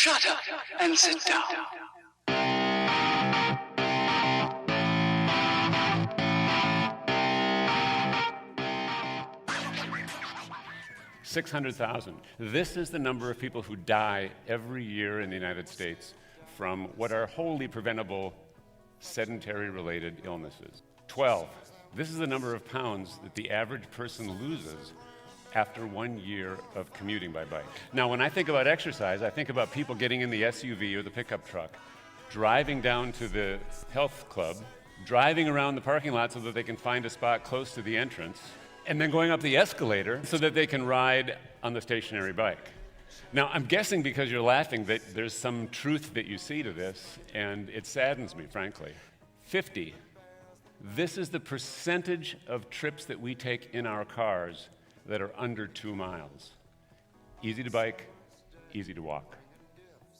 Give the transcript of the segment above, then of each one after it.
Shut up and sit down. 600,000. This is the number of people who die every year in the United States from what are wholly preventable sedentary-related illnesses. 12. This is the number of pounds that the average person loses after 1 year of commuting by bike. Now, when I think about exercise, I think about people getting in the SUV or the pickup truck, driving down to the health club, driving around the parking lot so that they can find a spot close to the entrance, and then going up the escalator so that they can ride on the stationary bike. Now, I'm guessing because you're laughing that there's some truth that you see to this, and it saddens me, frankly. 50. This is the percentage of trips that we take in our cars that are under 2 miles. Easy to bike, easy to walk.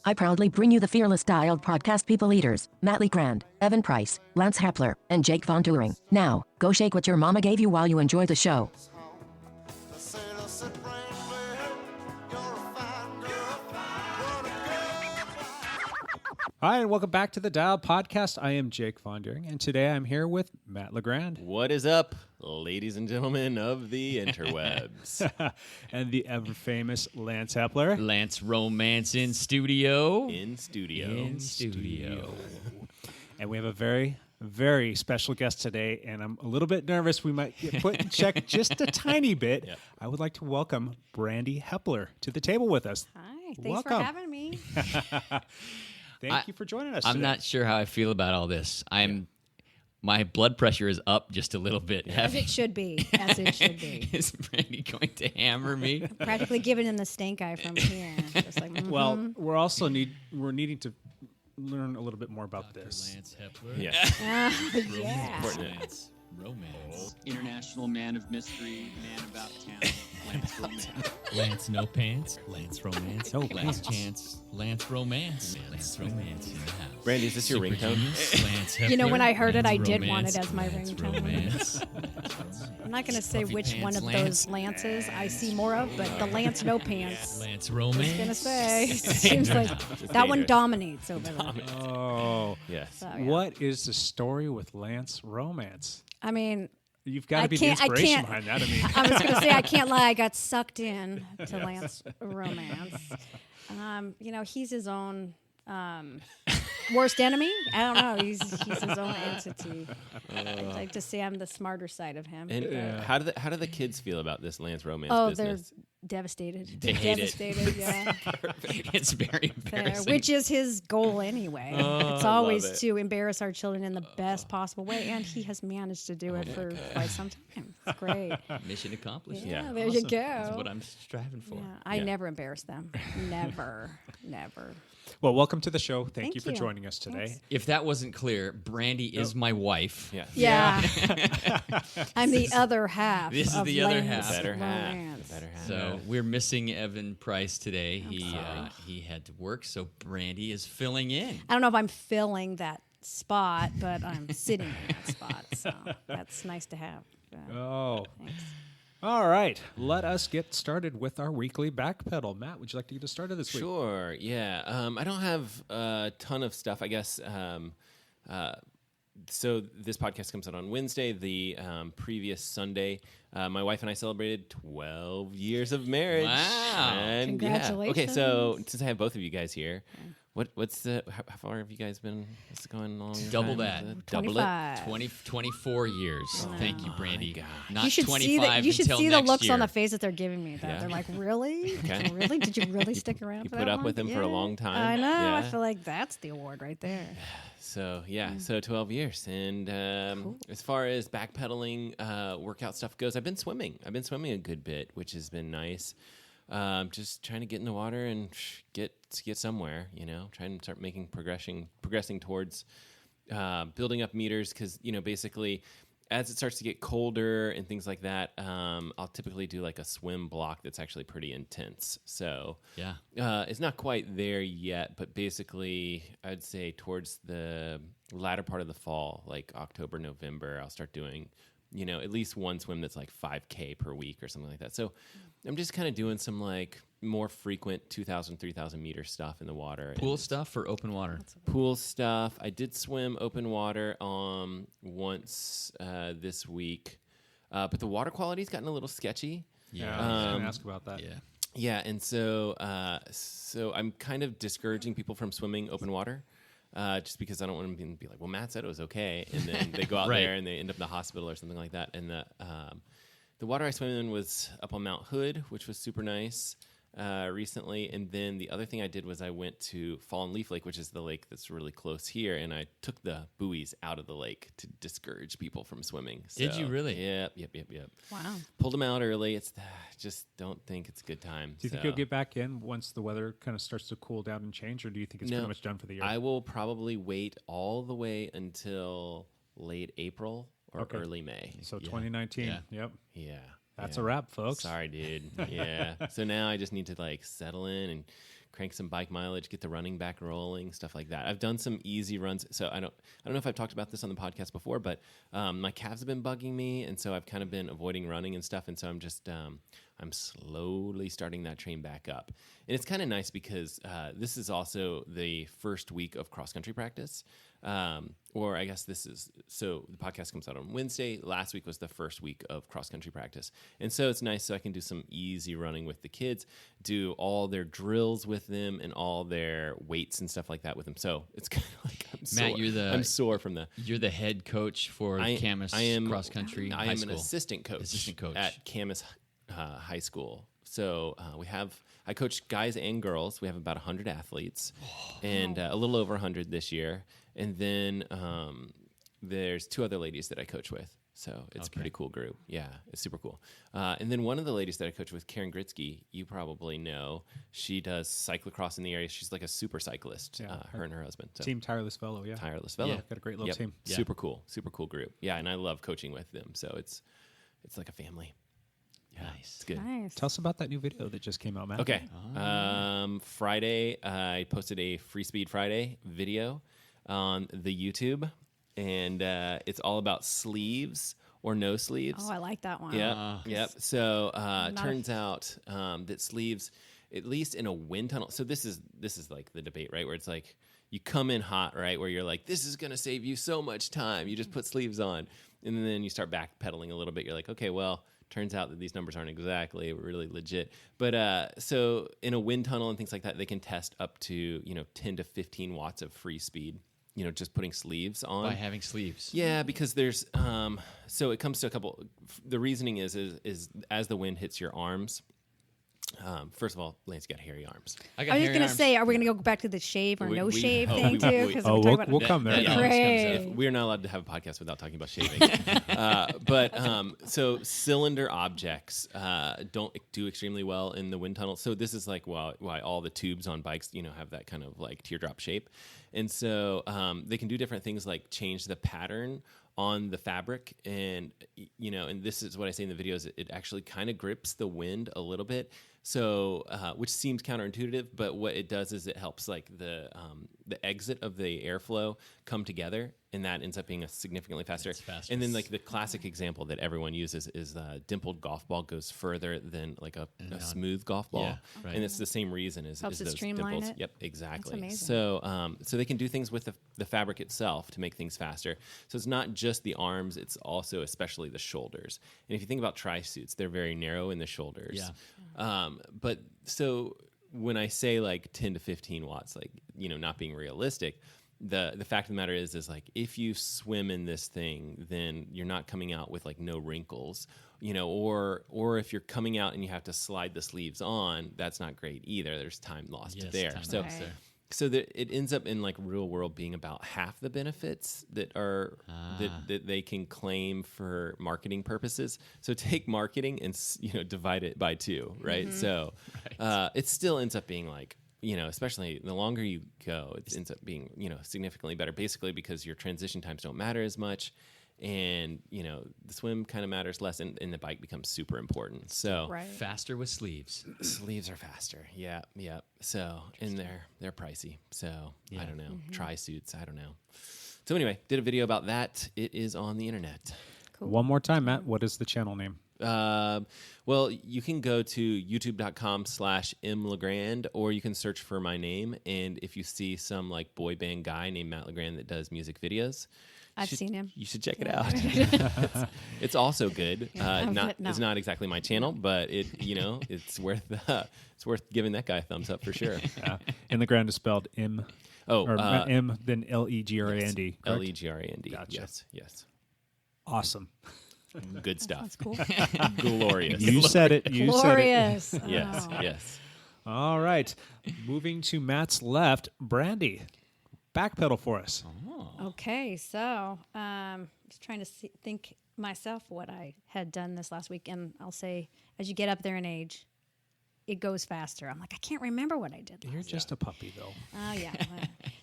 I proudly bring you the Fearless Dialed podcast people eaters, Matt Legrand, Evan Price, Lance Heppler, and Jake Von Turing. Now, go shake what your mama gave you while you enjoy the show. Hi, and welcome back to the Dialed Podcast. I am Jake Von Turing, and today I'm here with Matt Legrand. What is up, ladies and gentlemen of the interwebs? And the ever-famous Lance Heppler. Lance Romance in studio. In studio. And we have a very, very special guest today, and I'm a little bit nervous we might get put in check just a tiny bit. Yeah. I would like to welcome Brandee Heppler to the table with us. Hi, thanks for having me. Thank you for joining us today. I'm not sure how I feel about all this. My blood pressure is up just a little bit. As it should be. As it should be. Is Brandee going to hammer me? Practically giving him the stink eye from here. Just like, Well, we're also needing to learn a little bit more about this. Lance Heppler. Yeah. yeah. Lance Romance. International man of mystery, man about town, Lance Romance. Lance No Pants. Lance Romance. No Lance Pants. Chance. Lance Romance. Lance Romance in the house. Brandee, is this your Super ringtone? Genius, Lance Heppler, You know, when I heard it, I Lance did Romance, want it as my Lance ringtone. Romance. I'm not going to say Puffy which Pants one of Lance. those Lances I see more of, but the Lance No Pants. Lance I Romance. was going to say. Seems like that one dangerous. dominates over there. Oh, Yes. So, yeah. what is the story with Lance Romance? I mean, You've got I to be the can't- I inspiration can't- behind that. I mean, I was going to say, I can't lie. I got sucked in to Lance Romance. He's his own worst enemy. I don't know. He's his own entity. I like to say I'm the smarter side of him. And how do the kids feel about this Lance Romance Oh, business? they're devastated. They hate it. devastated, yeah. It's very embarrassing. Which is his goal anyway. It's I always love it. to embarrass our children in the best possible way, and he has managed to do it for quite some time. It's great. Mission accomplished. Yeah, there you go. That's what I'm striving for. Yeah, I Yeah. never embarrass them. Never. well, welcome to the show. Thank you for you. joining us today. Thanks. If that wasn't clear, Brandee is my wife. Yeah. Yeah. I'm the other half. This is of the other Lance half. Better half. Romance. The better half. So we're missing Evan Price today. He had to work, so Brandee is filling in. I don't know if I'm filling that spot, but I'm sitting in that spot. So that's nice to have. Oh, Thanks. all right. Let us get started with our weekly Backpedal. Matt, would you like to get us started this week? Sure. Yeah. I don't have a ton of stuff. I guess. So this podcast comes out on Wednesday. The previous Sunday, my wife and I celebrated 12 years of marriage. Wow. And yeah. Okay, so Congratulations. since I have both of you guys here, what's the how far have you guys been? What's going on? Double that. Double it. 25. 24 years. Thank you, Brandee. God. Not You should 25 see the, you should until see the next looks year. on the face that they're giving me. That Yeah. they're like, really? Okay. Really? Did you really stick around? You for put that up with long? him for a Yeah. long time. I know. I Yeah. feel like that's the award right there. So yeah, so 12 years, and as far as backpedaling workout stuff goes, I've been swimming. I've been swimming a good bit, which has been nice. Just trying to get in the water and get somewhere. Trying to start making progressing towards building up meters, because basically, as it starts to get colder and things like that, I'll typically do like a swim block that's actually pretty intense. So Yeah. it's not quite there yet, but basically I'd say towards the latter part of the fall, like October, November, I'll start doing, at least one swim that's like 5K per week or something like that. So I'm just kind of doing some like more frequent 2,000, 3,000 meter stuff in the water. Pool stuff or open water? Pool stuff. I did swim open water once this week, but the water quality's gotten a little sketchy. Yeah, I was going to ask about that. Yeah. Yeah, and so I'm kind of discouraging people from swimming open water, just because I don't want them to be like, well, Matt said it was okay, and then they go out Right. there and they end up in the hospital or something like that. And the water I swam in was up on Mount Hood, which was super nice recently. And then the other thing I did was I went to Fallen Leaf Lake, which is the lake that's really close here, and I took the buoys out of the lake to discourage people from swimming. Did you really? Yep. Wow. Pulled them out early. Just don't think it's a good time. Do you think you'll get back in once the weather kind of starts to cool down and change, or do you think it's pretty much done for the year? I will probably wait all the way until late April or early May. So 2019. Yeah. Yep. Yeah. That's a wrap, folks. Sorry, dude. Yeah. So now I just need to like settle in and crank some bike mileage, get the running back rolling, stuff like that. I've done some easy runs. So I don't know if I've talked about this on the podcast before, but my calves have been bugging me, and so I've kind of been avoiding running and stuff. And so I'm just I'm slowly starting that train back up. And it's kind of nice because this is also the first week of cross country practice. Or I guess so the podcast comes out on Wednesday. Last week was the first week of cross-country practice. And so it's nice so I can do some easy running with the kids, do all their drills with them and all their weights and stuff like that with them. So it's kind of like I'm sore from You're the head coach for Camas cross-country I high am school. an assistant coach at Camas High School. So I coach guys and girls. We have about 100 athletes and a little over 100 this year. And then there's 2 other ladies that I coach with. So it's a pretty cool group. Yeah, it's super cool. And then one of the ladies that I coach with, Karen Gritsky, you probably know. She does cyclocross in the area. She's like a super cyclist, her and her husband. So. Team Tireless Fellow, yeah. Tireless Fellow. Yeah, got a great little team. Yeah. Super cool group. Yeah, and I love coaching with them. So it's like a family. Yeah, Nice. It's good. Nice. Tell us about that new video that just came out, Matt. Okay. Friday, I posted a Free Speed Friday video on the YouTube, and it's all about sleeves or no sleeves. Oh, I like that one. Yep. So turns out that sleeves, at least in a wind tunnel. So this is like the debate, right? Where it's like you come in hot, right? Where you're like, this is going to save you so much time. You just put sleeves on, and then you start backpedaling a little bit. You're like, okay, well. Turns out that these numbers aren't exactly really legit. But so in a wind tunnel and things like that, they can test up to 10 to 15 watts of free speed, just putting sleeves on. By having sleeves. Yeah, because there's so it comes to a couple. The reasoning is as the wind hits your arms. First of all, Lance got hairy arms. I was just going to say, are we going to go back to the shave or no shave thing too? Because we'll come there. We're not allowed to have a podcast without talking about shaving. So cylinder objects don't do extremely well in the wind tunnel. So this is like why all the tubes on bikes, have that kind of like teardrop shape. And so they can do different things like change the pattern on the fabric, and and this is what I say in the videos. It actually kind of grips the wind a little bit, so which seems counterintuitive, but what it does is it helps like the exit of the airflow come together, and that ends up being a significantly faster. And then like the classic example that everyone uses is dimpled golf ball goes further than like a smooth golf ball, and it's the same reason as helps it those streamline dimples. it. Yep, exactly. That's amazing. So they can do things with the fabric itself to make things faster. So it's not just the arms; it's also especially the shoulders. And if you think about tri-suits, they're very narrow in the shoulders. Yeah. But so when I say like 10 to 15 watts, like not being realistic, the fact of the matter is like if you swim in this thing, then you're not coming out with like no wrinkles, or if you're coming out and you have to slide the sleeves on, that's not great either. There's time lost there. So that it ends up in like real world being about half the benefits that are that they can claim for marketing purposes. So take marketing and divide it by 2, right? Mm-hmm. So it still ends up being like especially the longer you go, it ends up being significantly better. Basically because your transition times don't matter as much. And the swim kind of matters less, and the bike becomes super important. So faster with sleeves. Sleeves are faster. Yeah. So and they're pricey. So I don't know. Tri-suits. I don't know. So anyway, did a video about that. It is on the internet. Cool. One more time, Matt. What is the channel name? Well, you can go to youtube.com/mlegrand, or you can search for my name. And if you see some like boy band guy named Matt Legrand that does music videos, I've seen him. You should check it out. It's also good. It's not exactly my channel, but it's worth giving that guy a thumbs up for sure. In the Ground is spelled M. M then Legrand. Yes. Legrand. Gotcha. Yes. Awesome. Good stuff. That's cool. Glorious. You said it. You Glorious. said it. Yes. All right. Moving to Matt's left, Brandee. Backpedal for us. Okay, so just trying to think myself what I had done this last week, and I'll say, as you get up there in age, it goes faster. I'm like, I can't remember what I did. You're just a puppy, though. Oh, yeah.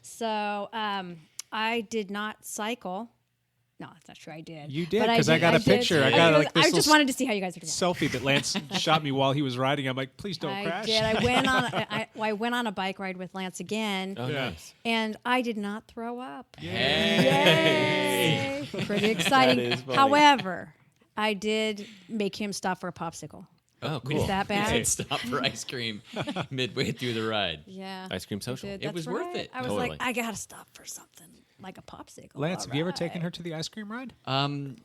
So I did not cycle. No, that's not true. I did. You did, But because I got a picture. I got like this I just wanted to see how you guys were doing. selfie that Lance shot me while he was riding. I'm like, please don't I crash. did. I went on a bike ride with Lance again, Oh, nice. and I did not throw up. Hey. Yay! Pretty exciting. is funny. However, I did make him stop for a popsicle. Oh, cool. Is that bad? Did stop for ice cream midway through the ride. Yeah. Ice cream social. Did. It was That's worth right. it. I was Totally. like, I gotta stop for something like a popsicle. Lance, have you ever taken Alright. her to the ice cream ride? I've been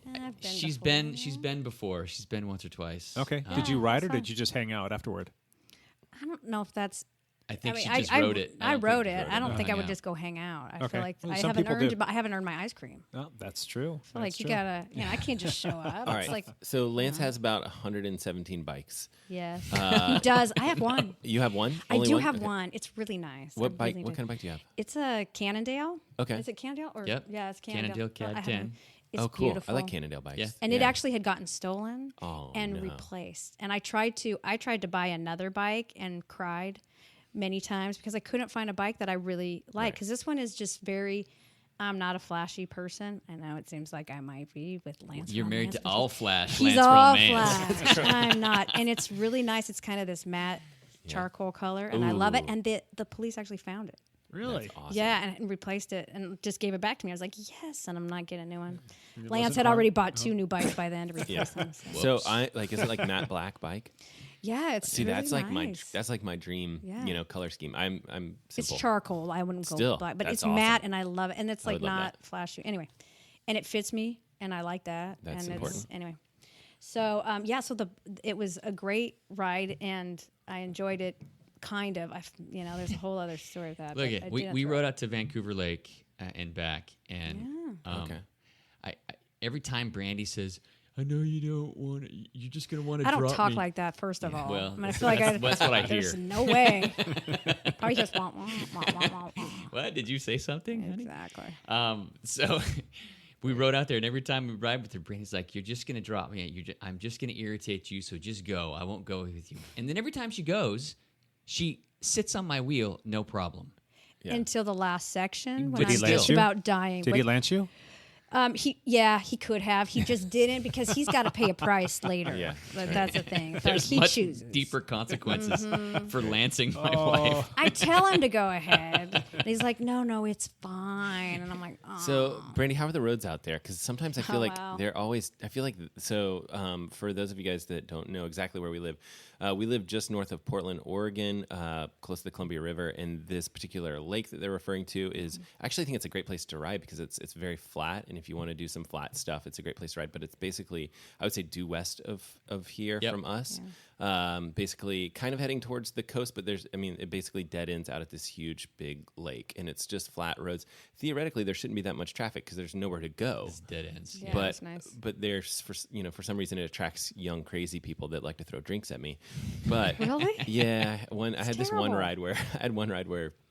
She's before. been before. She's been once or twice. Okay. Oh, Did you ride or fun. did you just hang out afterward? I don't know if that's. I think I mean, she just wrote it. I don't think wrote she it. I don't think I hung would out. just go hang out. I Okay. feel like Well, I some haven't people earned. do. But I haven't earned my ice cream. Oh, that's true. I feel like you gotta. I can't just show up. All It's right. like So Lance has about 117 bikes. yes, he does. I have one. You have one? I Only do one? have Okay. one. It's really nice. What I bike? really What do. kind of bike do you have? It's a Cannondale. Okay. Is it Cannondale or Yep. yeah, it's Cannondale. Cannondale I Cad have 10. one. It's Oh, cool. beautiful. I like Cannondale bikes. Yeah. And it actually had gotten stolen Oh, and no. replaced. And I tried to buy another bike and cried many times because I couldn't find a bike that I really like. Right. Because this one is just very. I'm not a flashy person. I know it seems like I might be with Lance. You're married to Romance, all flash. He's Lance all Romance. flash. I'm not, and it's really nice. It's kind of this matte charcoal color, and I love it. Ooh. And the police actually found it. Really? That's awesome. Yeah, and replaced it and just gave it back to me. I was like, yes, and I'm not getting a new one. Lance wasn't had hard? already bought 2 new bikes by then to replace them. So. So is it like matte black bike? Yeah, it's See, really that's like nice. my dream, Yeah. color scheme. I'm It's simple. charcoal. I wouldn't go Still, black, but that's it's matte, awesome. and I love it. And it's I like would love not that. flashy. Anyway, and it fits me, and I like that. That's and important. It's, anyway, so so it was a great ride, and I enjoyed it. Kind of. There's a whole other story of that. Look, but I we did we enjoy rode it. out to Vancouver Lake and back, and Okay. I every time Brandee says, "I know you don't want to. You're just gonna want to I drop don't talk me." like that. First of all, well, I mean, I that's- feel like that's what I there's hear. no way. Probably just wah, wah, wah, wah, wah, wah. What did you say something? honey? Exactly. So we rode out there, and every time we ride with her, Brandy's like, "You're just gonna drop me. I'm just gonna irritate you. So just go. I won't go with you." And then every time she goes, she sits on my wheel, no problem. Yeah. Until the last section when Did he I'm lance just you? about dying. Did But, he lance you? he could have. He just didn't because he's got to pay a price later. Yeah, But that's the thing. But There's he much chooses. Mm-hmm. deeper consequences for lancing my wife. I tell him to go ahead. And he's like, no, it's fine. And I'm like, oh. So, Brandee, how are the roads out there? Because sometimes I feel like wow. they're always. I feel like so. For those of you guys that don't know exactly where we live just north of Portland, Oregon, close to the Columbia River. And this particular lake that they're referring to is actually, I think it's a great place to ride because it's very flat. And if you want to do some flat stuff, it's a great place to ride. But it's basically, I would say, due west of here Yep. from us. Basically, kind of heading towards the coast, but it basically dead ends out at this huge, big lake, and it's just flat roads. Theoretically, there shouldn't be that much traffic because there's nowhere to go. It's dead ends. Yeah, but that's nice. but there's for some reason it attracts young crazy people that like to throw drinks at me. But Really? yeah, I had this one terrible. ride where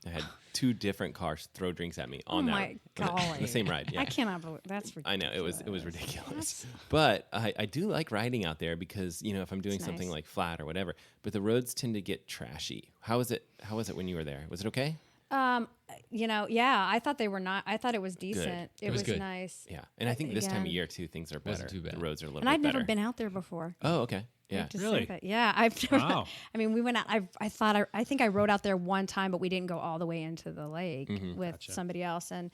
I had 2 different cars throw drinks at me Oh on my golly. the same ride. Yeah. I cannot believe that's ridiculous. I know it was ridiculous, but I do like riding out there because if I'm doing It's something nice. like flat or whatever. But the roads tend to get trashy. How was it when you were there? Was it okay? I thought they were not. I thought it was decent. It was was good. nice. Yeah, and I think this time of Again. year too, things are better. Wasn't too bad. The roads are a little And bit I've never better. been out there before. Oh, okay. Yeah. To say Really? that. Yeah, I've never. Wow. I mean, we went out. I think I rode out there one time, but we didn't go all the way into the lake with somebody else. And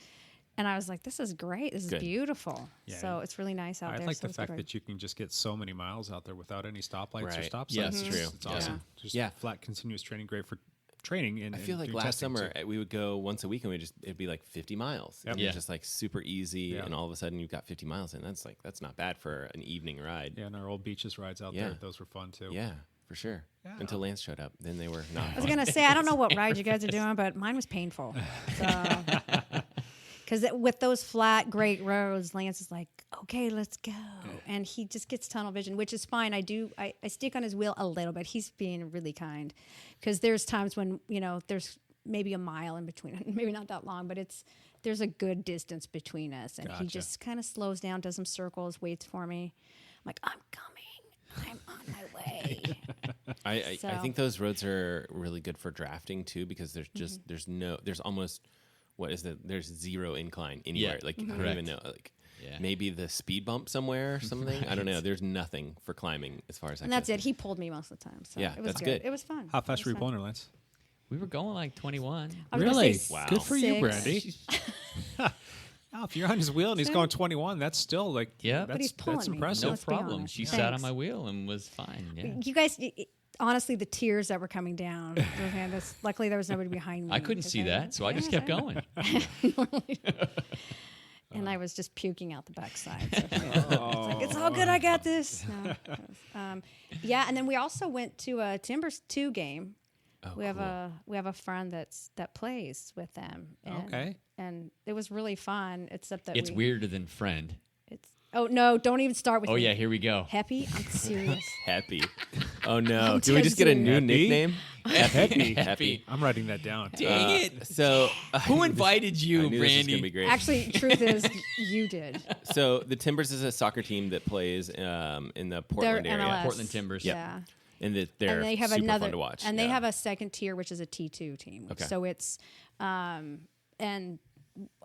And I was like, this is great. This is Good. beautiful. Yeah. So it's really nice out I there. like so the it's fact great. that you can just get so many miles out there without any stoplights or Right. stop signs. Yeah, that's true. It's awesome. Just Yeah. flat continuous training, great for training. And I feel like doing last testing, summer too. we would go once a week and it'd be like 50 miles. Yep. And Yeah. it's just like super easy, Yeah. and all of a sudden you've got 50 miles in. That's not bad for an evening ride. Yeah, and our old beaches rides out Yeah. there, those were fun too. Yeah, for sure. Yeah. Until Lance showed up, then they were not. I was going to say, I don't know what ride you guys are doing, but mine was painful. Because with those flat, great roads, Lance is like, okay, let's go. And he just gets tunnel vision, which is fine. I stick on his wheel a little bit. He's being really kind. Because there's times when, there's maybe a mile in between, maybe not that long, but there's a good distance between us. And he Gotcha. just kind of slows down, does some circles, waits for me. I'm like, I'm coming. I'm on my way. I So- think those roads are really good for drafting too, because there's just there's almost there's zero incline anywhere. Yeah. Like I don't Correct. even know. Like Yeah. maybe the speed bump somewhere or something. I don't know. There's nothing for climbing as far as And that's it. He pulled me most of the time. So Yeah, it was that's good. good. It was fun. How fast It were was you fun. pulling her, Lance? We were going like 21. I was gonna say Wow. Good for you, 6. Brandy. Oh, if you're on his wheel and he's going 21, that's still like Yeah. But he's pulling that's me. impressive. No Let's be problem. honest. She sat on Thanks. my wheel and was fine. Yeah. You guys, honestly, the tears that were coming down. Luckily, there was nobody behind me. I couldn't because see that, so I just kept going. And I was just puking out the backside. So it's all good. I got this. No, yeah, and then we also went to a Timbers 2 game. Oh, We have a friend that plays with them. And, Okay. And it was really fun. Except that It's weirder than friend. Oh no! Don't even start with. Oh me. yeah, here we go. Happy? I'm serious. Happy. Oh no! I'm Do we dead just get a new serious. nickname? Happy. Happy. I'm writing that down. Dang it! So Who invited I you, knew this was gonna be Brandy? great. Actually, truth is, you did. So the Timbers is a soccer team that plays in the Portland They're area, MLS. Portland Timbers. Yep. Yeah. and that they're And they have super another fun to watch. and they Yeah. have a second tier, which is a T2 team. Okay. So it's, and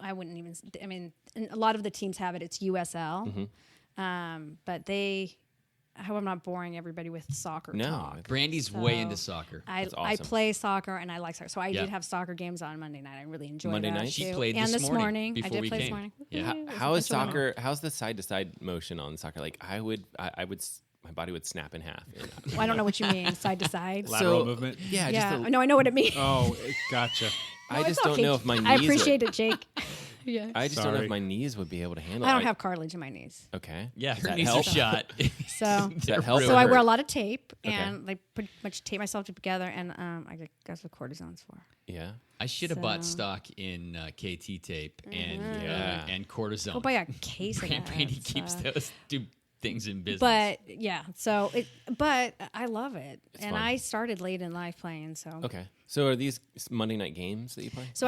I wouldn't even. I mean, and a lot of the teams have it. It's USL, but they. I hope I'm not boring everybody with soccer No, talk. Brandy's way So, into soccer. I That's awesome. play soccer and I like soccer. So I Yeah. did have soccer games on Monday night. I really enjoyed Monday that night? She too. played and this morning I before did we play this came. morning. Yeah. Woohoo, it was How a is bunch of fun. soccer? How's the side to side motion on soccer? Like I would, my body would snap in half. Well, I don't know what you mean, side to side. Lateral movement. Yeah, Yeah, just no, I know what it means. Oh, gotcha. I No, just it's don't okay. know if my knees. I appreciate it, Jake. Yeah. I just don't know Sorry. if my knees would be able to handle. I don't it. have cartilage in my knees. Okay. Yeah, Does her that knees help? are shot. So Does that help? So or I wear a hurt? lot of tape Okay. and like pretty much tape myself together, and I get guys with cortisons for. Yeah. I should have bought So- stock in KT tape and Yeah. and cortisone. Go buy a case of that. Brandy keeps those two things in business. But yeah, so but I love it, and fun. I started late in life playing. So Okay. So are these Monday night games that you play? So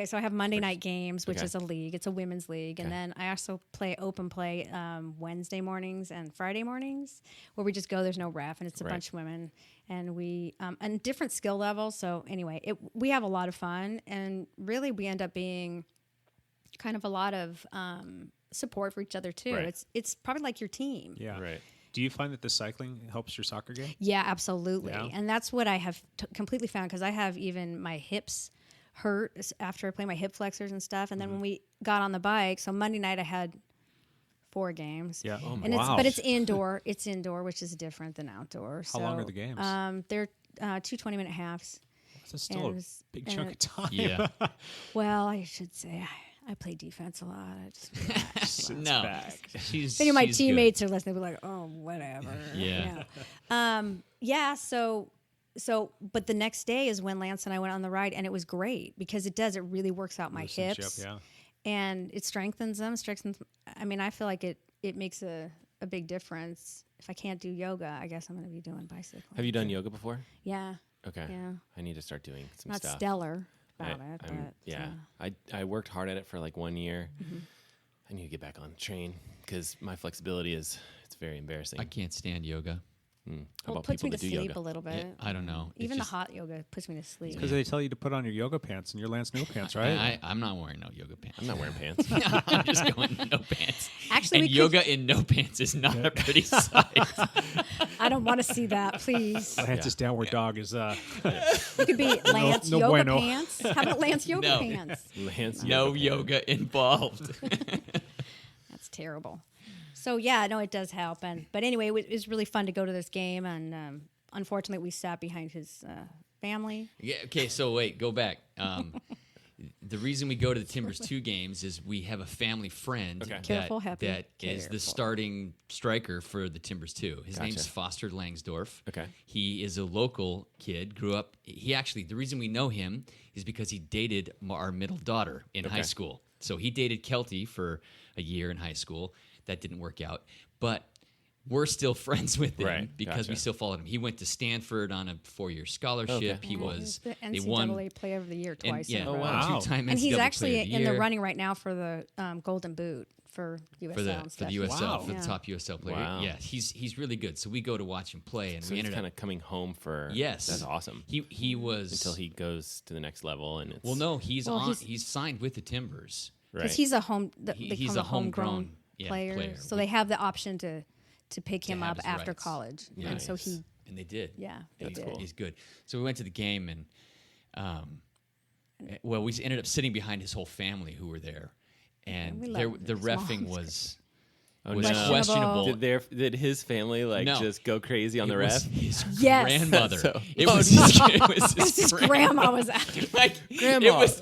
so I have Monday night games, which Okay. is a league. It's a women's league, and Okay. then I also play open play Wednesday mornings and Friday mornings, where we just go. There's no ref, and it's a Right. bunch of women, and we and different skill levels. So anyway, we have a lot of fun, and really we end up being kind of a lot of support for each other too. Right. It's probably like your team. Yeah. Right. Do you find that the cycling helps your soccer game? Yeah, absolutely. Yeah. And that's what I have completely found, because I have even my hips hurt after I play my hip flexors and stuff. And then when we got on the bike, so Monday night I had 4 games. Yeah. Oh, And wow. it's indoor. It's indoor, which is different than outdoor. How long are the games? They're 2 20-minute halves. That's still a and it's- big and chunk of it- time. yeah. Well, I should say I play defense a lot. I just relax. No. She's If any of my she's good. teammates are listening, they'll be like, "Oh, whatever." Yeah. Yeah. So, but the next day is when Lance and I went on the ride, and it was great because it really works out my Listenership, hips, yeah. and it strengthens them. I mean, I feel like it makes a big difference. If I can't do yoga, I guess I'm going to be doing bicycling. Have you done yoga before? Yeah. Okay. Yeah. I need to start doing some Not stuff. stellar about it, I'm- but yeah. I worked hard at it for like 1 year. Mm-hmm. I need to get back on the train because my flexibility it's very embarrassing. I can't stand yoga. How Well, about it puts people me to that do sleep yoga? a little bit. I don't know. It's Even just- the hot yoga puts me to sleep. Because they tell you to put on your yoga pants and your Lance no pants, right? I'm not wearing no yoga pants. I'm not wearing pants. I'm just going no pants. Actually, and we could- yoga in no pants is not a pretty sight. I don't want to see that, please. Lance's downward dog is It could be Lance no yoga bueno. pants. How about Lance yoga No. pants? Lance, No yoga involved. That's terrible. So yeah, no, it does help. But anyway, it was really fun to go to this game, and unfortunately, we sat behind his family. Yeah. Okay. So wait, go back. The reason we go to the Timbers 2 games is we have a family friend Careful, Happy. that is the Careful. starting striker for the Timbers 2. His name's Foster Langsdorff. Okay. He is a local kid, grew up. He actually, the reason we know him is because he dated our middle daughter in high school. So he dated Kelty for a year in high school. That didn't work out. But we're still friends with him Right, because we gotcha. still followed him. He went to Stanford on a 4-year scholarship. He Yeah, was, the they won. NCAA Player of the Year And, twice. yeah, in a row. wow. two-time And he's NCAA actually Player of in the Year running right now for the Golden Boot for USL. for the and for stuff. the USL Wow. for the Yeah. top USL player. Wow. Yeah, he's really good. So we go to watch him play, and So we he's ended kind up of coming home for. yes, That's awesome. He was Until he goes to the next level, and it's well, no, he's Well, on. he's- He's signed with the Timbers. right. Because he's a home. He- They he's call him a homegrown, player, player. so they have the option to pick him have up his after rights. college, and so Nice. he. And they did. Yeah, they And did. He's good. So we went to the game, and well, we ended up sitting behind his whole family who were there, and we there, love the his reffing moms. was Oh, was no. questionable. Did his family No. just go crazy on It the was ref? his Yes. grandmother. So- it was his Grandma was at. like Grandma. It was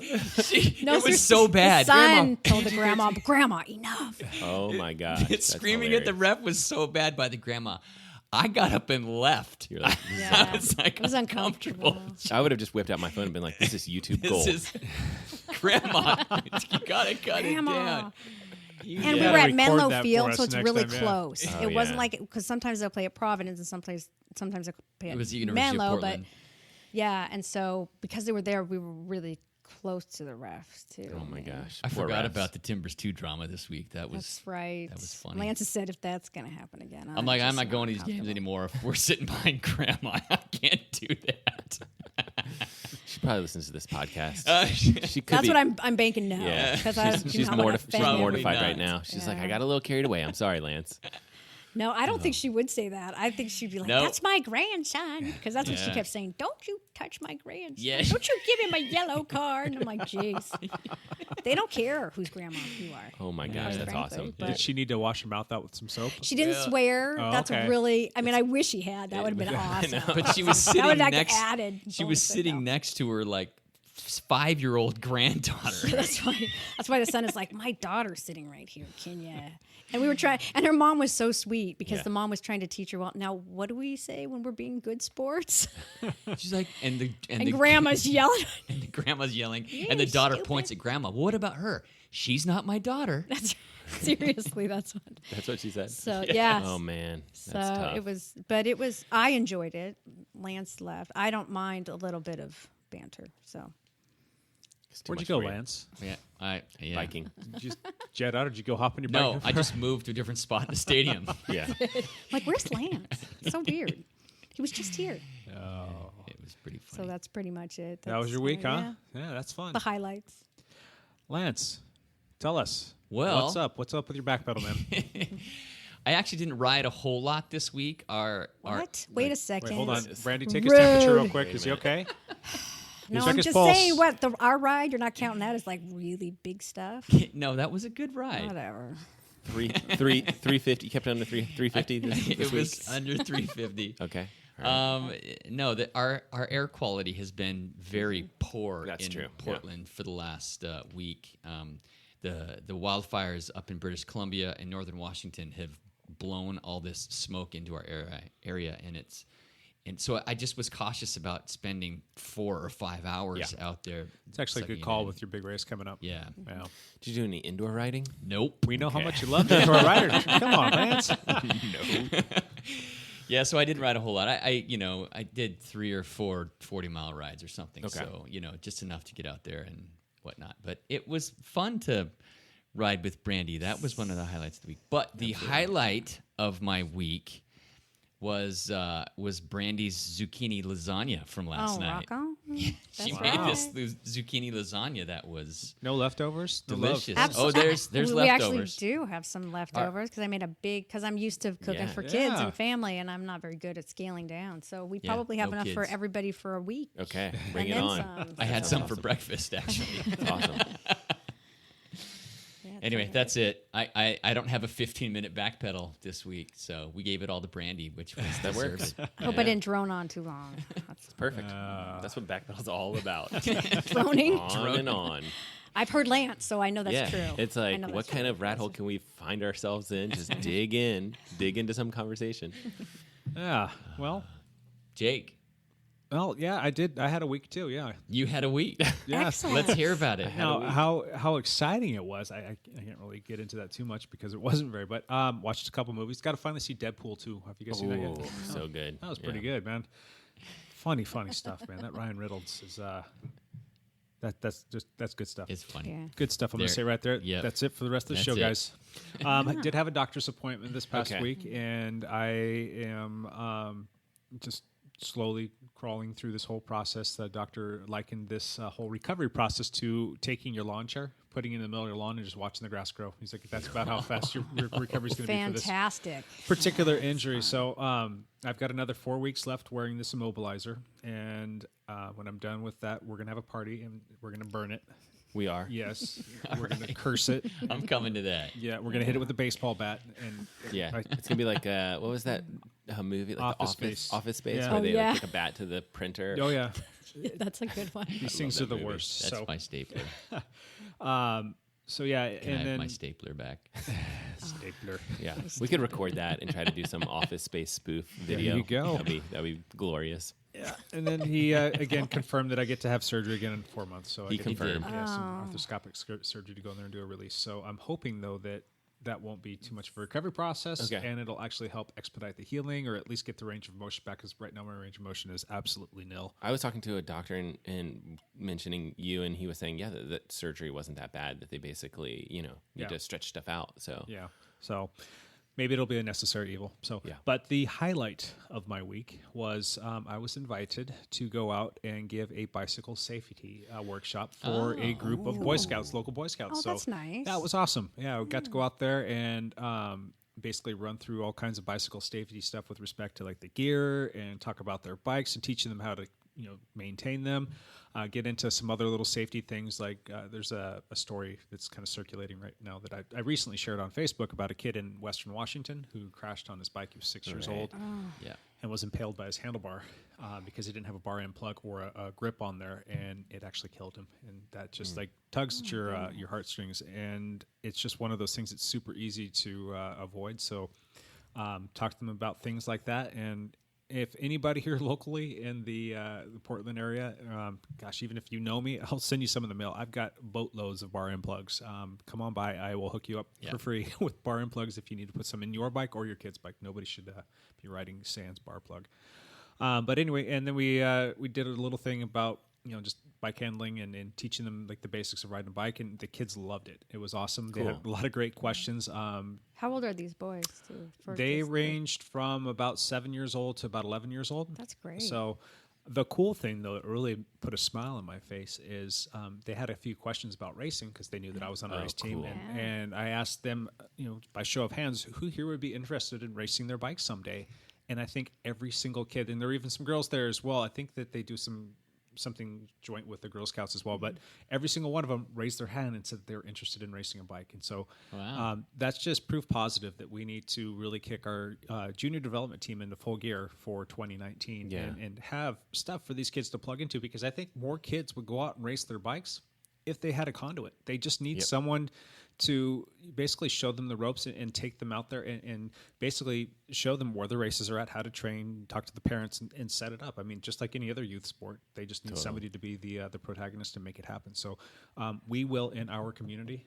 it was so bad. The son Grandma, told the grandma, "Grandma, enough." Oh my god! That's screaming at the hilarious. ref was so bad by the grandma. I got up and left. You're like, Yeah. I was like, It was uncomfortable. I would have just whipped out my phone and been like, "This is YouTube This gold." is grandma. You gotta cut Grandma. it down. And we gotta were at record Menlo that for Field, us so it's next really time, yeah. close. Oh, It wasn't yeah. like because sometimes they'll play at Providence and sometimes they'll play It at was the University Menlo, of Portland. but yeah, and so because they were there, we were really close to the refs too. Oh my gosh! I Poor forgot refs. about the Timbers 2 drama this week. That was That's right. That was funny. Lance has said if that's going to happen again, I'm like, I'm just not going to these games comfortable. anymore. If we're sitting behind grandma, I can't do that. She probably listens to this podcast. Uh, She could That's be. what I'm banking now. Yeah, because she's Probably mortified not. right now. She's like, Yeah. I got a little carried away. I'm sorry, Lance. No, I don't think she would say that. I think she'd be like, No. "That's my grandson," because that's what she Yeah. kept saying. "Don't you touch my grandson? Yeah. Don't you give him a yellow card?" And I'm like, "Jeez, they don't care whose grandma you are." Oh my gosh, Quite that's frankly, awesome. but- Did she need to wash her mouth out with some soap? She didn't Yeah. swear. Oh, That's okay. really. I mean, I wish she had. That would have been awesome. but she was That sitting would have next. added. She was bonus sitting info. next to her like 5-year-old granddaughter. That's why the son is like, my daughter's sitting right here, Kenya. And we were trying, and her mom was so sweet because Yeah. the mom was trying to teach her, well, now what do we say when we're being good sports? She's like, and And grandma's yelling. and the grandma's yelling, You and the daughter stupid. points at grandma. Well, what about her? She's not my daughter. That's seriously, that's what. That's what she said. So yeah. Oh man, So that's tough. it was. I enjoyed it. Lance left. I don't mind a little bit of banter. So It's too Where'd you much go, for Lance? Yeah. Biking. Did you just jet out or did you go hop on your No, bike? I just moved to a different spot in the stadium. Yeah. like, where's Lance? It's so weird. He was just here. It was pretty funny. So that's pretty much it. That was That's, your week, huh? yeah, Yeah, that's fun. the highlights. Lance, tell us. Well- what's up? What's up with your backpedal, man? I actually didn't ride a whole lot this week. What? Wait a second. Wait, hold on. Brandy, take his temperature real Rude. quick. Is he okay? No, check I'm his just pulse. saying what our ride. You're not counting that as like really big stuff. No, that was a good ride. Whatever. 350. You kept it under 350 this It week? was under 350. Okay. All right. No, our air quality has been very poor That's in true, yeah. Portland for the last week. The wildfires up in British Columbia and northern Washington have blown all this smoke into our area, and so I just was cautious about spending 4 or 5 hours out there. It's actually a sucking good it call in. with your big race coming up. Yeah. Yeah. Did you do any indoor riding? Nope. We know how much you love the indoor rider. Come on, Lance. Yeah, so I didn't ride a whole lot. I did 3 or 4 40-mile rides or something. Okay. So, just enough to get out there and whatnot. But it was fun to ride with Brandee. That was one of the highlights of the week. But the highlight of my week was Brandy's zucchini lasagna from last night. rock on. She That's made right. this zucchini lasagna that was No leftovers. No delicious. love. Oh, there's we leftovers. actually do have some leftovers because I made because I'm used to cooking Yeah. for kids Yeah. and family, and I'm not very good at scaling down. So we Yeah, probably have no enough for kids. everybody for a week. Okay, bring And it then on. some. I had That's some for awesome. breakfast actually. That's awesome. Yeah, it's Anyway, okay. that's it. I don't have a 15-minute backpedal this week, so we gave it all to Brandy, which was That works. deserved. Hope I didn't drone on too long. That's Perfect. That's what Backpedal's all about. droning. On and on. I've heard Lance, so I know that's yeah, true. it's I like, know what that's kind true. of rat hole can we find ourselves in? Just dig into some conversation. Yeah. Well. Jake, Well. Yeah. I did. I had a week too. Yeah. you had a week. Yeah. Excellent. Let's hear about it. Now, how exciting it was! I can't really get into that too much because it wasn't very. But watched a couple movies. Got to finally see Deadpool 2. Have you guys seen that yet? Oh, so good. That was pretty good, man. Funny stuff, man. That Ryan Reynolds is that's good stuff. It's funny. Yeah. Good stuff. I'm going There- to say right there. yep. That's it for the rest of the That's show, it. guys. I did have a doctor's appointment this past Okay. week, and I am just slowly crawling through this whole process. The doctor likened this whole recovery process to taking your lawn chair, putting it in the middle of your lawn, and just watching the grass grow. He's like, that's about how fast your recovery is going to be for this Fantastic. particular injury. So I've got another 4 weeks left wearing this immobilizer, and when I'm done with that, we're gonna have a party and we're gonna burn it. We are. Yes, we're gonna curse it. I'm coming to that. Yeah, we're gonna hit it with a baseball bat. And Yeah. I- It's going to be like, what was that movie? Like Office the Space. Office Space, Yeah. where Oh, they yeah. like, take a bat to the printer. oh yeah, That's a good one. these things that are the movie. worst. That's So my stapler. so yeah, Can I and have then my stapler back? stapler. Yeah. We could record that and try to do some Office Space spoof video. you go. That'd be glorious. Yeah, and then he again confirmed that I get to have surgery again in 4 months. So He I get confirmed. some arthroscopic surgery to go in there and do a release. So I'm hoping though that won't be too much of a recovery process, Okay. and it'll actually help expedite the healing, or at least get the range of motion back. Because right now my range of motion is absolutely nil. I was talking to a doctor and mentioning you, and he was saying, yeah, that surgery wasn't that bad, that they basically, need Yeah. to stretch stuff out. So Yeah. So maybe it'll be a necessary evil. So, Yeah. But the highlight of my week was I was invited to go out and give a bicycle safety workshop for a group of Boy Scouts, local Boy Scouts. Oh, so that's nice. That was awesome. Yeah, we got to go out there and basically run through all kinds of bicycle safety stuff with respect to like the gear and talk about their bikes and teaching them how to maintain them. Get into some other little safety things like there's a story that's kind of circulating right now that I recently shared on Facebook about a kid in Western Washington who crashed on his bike. He was 6 years old Yeah. and was impaled by his handlebar because he didn't have a bar end plug or a grip on there, and it actually killed him. And that just like tugs at your heartstrings, and it's just one of those things that's super easy to avoid. So talk to them about things like that. And if anybody here locally in the Portland area, gosh, even if you know me, I'll send you some in the mail. I've got boatloads of bar end plugs. Come on by. I will hook you up for free with bar end plugs if you need to put some in your bike or your kid's bike. Nobody should be riding sans bar plug. But anyway, and then we did a little thing about just bike handling and teaching them like the basics of riding a bike, and the kids loved it. It was awesome. They had a lot of great questions. How old are these boys? They ranged from about 7 years old to about 11 years old. That's great. So the cool thing, though, that really put a smile on my face is they had a few questions about racing because they knew that I was on a race team. cool. And I asked them, by show of hands, who here would be interested in racing their bike someday? And I think every single kid, and there are even some girls there as well, I think that they do something joint with the Girl Scouts as well, but every single one of them raised their hand and said they were interested in racing a bike. And so that's just proof positive that we need to really kick our junior development team into full gear for 2019 and have stuff for these kids to plug into, because I think more kids would go out and race their bikes if they had a conduit. They just need someone to basically show them the ropes and take them out there and basically show them where the races are at, how to train, talk to the parents, and set it up. I mean, just like any other youth sport, they just need somebody to be the protagonist and make it happen. So we will, in our community,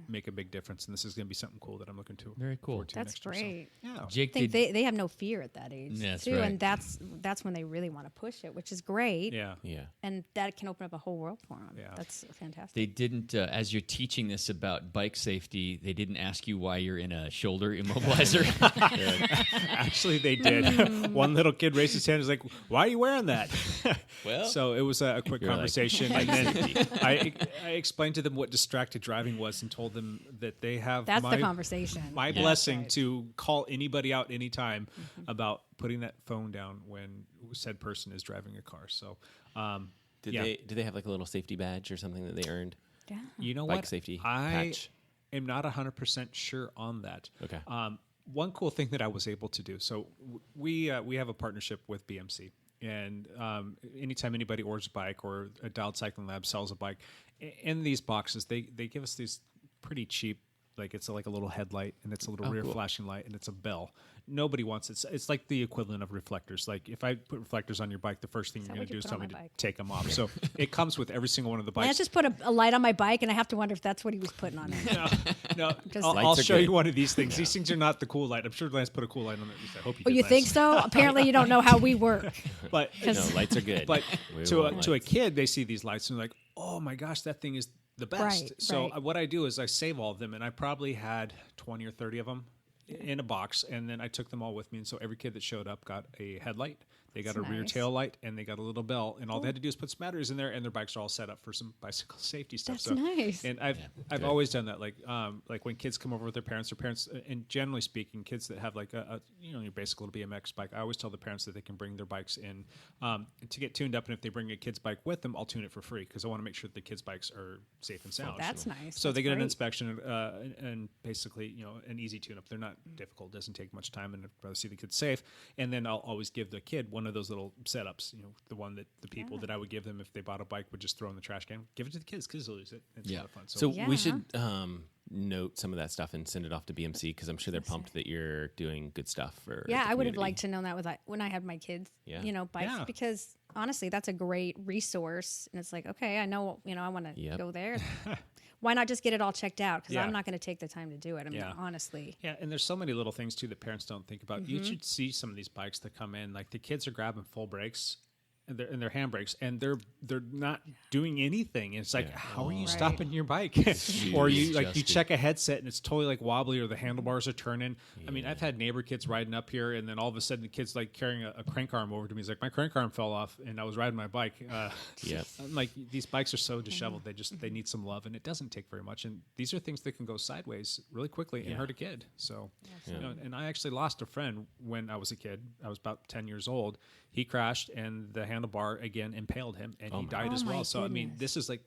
make a big difference, and this is going to be something cool that I'm looking to. Very cool. forward to That's next year. great. So, yeah. Jake, I think did, they have no fear at that age That's too, right. and that's when they really want to push it, which is great. Yeah. And that can open up a whole world for them. Yeah. That's fantastic. they didn't, as you're teaching this about bike bike safety, they didn't ask you why you're in a shoulder immobilizer. Actually, they did. One little kid raised his hand and was like, why are you wearing that? Well, so it was a quick You're like, conversation. and then I explained to them what distracted driving was and told them that they have That's the conversation. my Yeah. blessing Right. to call anybody out anytime about putting that phone down when said person is driving a car. So Did yeah. they have like a little safety badge or something that they earned? Yeah. You know Bike what? safety I patch. am not 100% sure on that. Okay. One cool thing that I was able to do. So we have a partnership with BMC, and anytime anybody orders a bike or a Dialed Cycling Lab sells a bike, in these boxes they give us these pretty cheap. Like it's like a little headlight and it's a little rear cool. flashing light and it's a bell. Nobody wants it. It's like the equivalent of reflectors. Like if I put reflectors on your bike, the first thing you're that going to what you do is put tell on me my to bike? take them off. So it comes with every single one of the bikes. Lance just put a light on my bike, and I have to wonder if that's what he was putting on it. No, Just- I'll Lights are show you good. one of these things. These things are not the cool light. I'm sure Lance put a cool light on it. At least I hope you Oh, did, you Lance. think so? Apparently, you don't know how we work. But No, lights are good. but We to want a lights. kid, they see these lights and they're like, "Oh my gosh, that thing is the best." Right, so right. what I do is I save all of them, and I probably had 20 or 30 of them in a box, and then I took them all with me. And so every kid that showed up got a headlight, they got That's a rear nice. tail light, and they got a little bell. And all they had to do is put some batteries in there, and their bikes are all set up for some bicycle safety stuff. That's nice. And I've always done that. Like when kids come over with their parents, and generally speaking, kids that have like a your basic little BMX bike, I always tell the parents that they can bring their bikes in to get tuned up. And if they bring a kid's bike with them, I'll tune it for free because I want to make sure that the kids' bikes are safe and sound. That's nice. So That's they get an great. inspection and basically an easy tune-up. They're not difficult, doesn't take much time, and I'd rather see the kids safe. And then I'll always give the kid one of those little setups, the one that the people that I would give them if they bought a bike would just throw in the trash can. Give it to the kids will use it. It's a lot of fun. So Yeah. we should note some of that stuff and send it off to BMC because I'm sure they're pumped that you're doing good stuff for. Yeah, the I would have community. liked to know that when I had my kids, Yeah. bikes, Yeah. because honestly, that's a great resource. And it's like, okay, I know, I want to Yep. go there. Why not just get it all checked out? Because Yeah. I'm not going to take the time to do it. I mean, Yeah. honestly. Yeah, and there's so many little things too that parents don't think about. You should see some of these bikes that come in. Like the kids are grabbing full brakes and their handbrakes, and they're not doing anything. And it's like, how are you stopping your bike? Or you Adjusted. check a headset and it's totally like wobbly, or the handlebars are turning. I mean, I've had neighbor kids riding up here, and then all of a sudden the kid's like carrying a crank arm over to me. He's like, my crank arm fell off, and I was riding my bike. Yep. I'm like, these bikes are so disheveled. They need some love, and it doesn't take very much. And these are things that can go sideways really quickly and hurt a kid. So, and I actually lost a friend when I was a kid. I was about 10 years old. He crashed, and the handlebar again impaled him, and he died as Oh, my well. So, I mean, goodness. this is like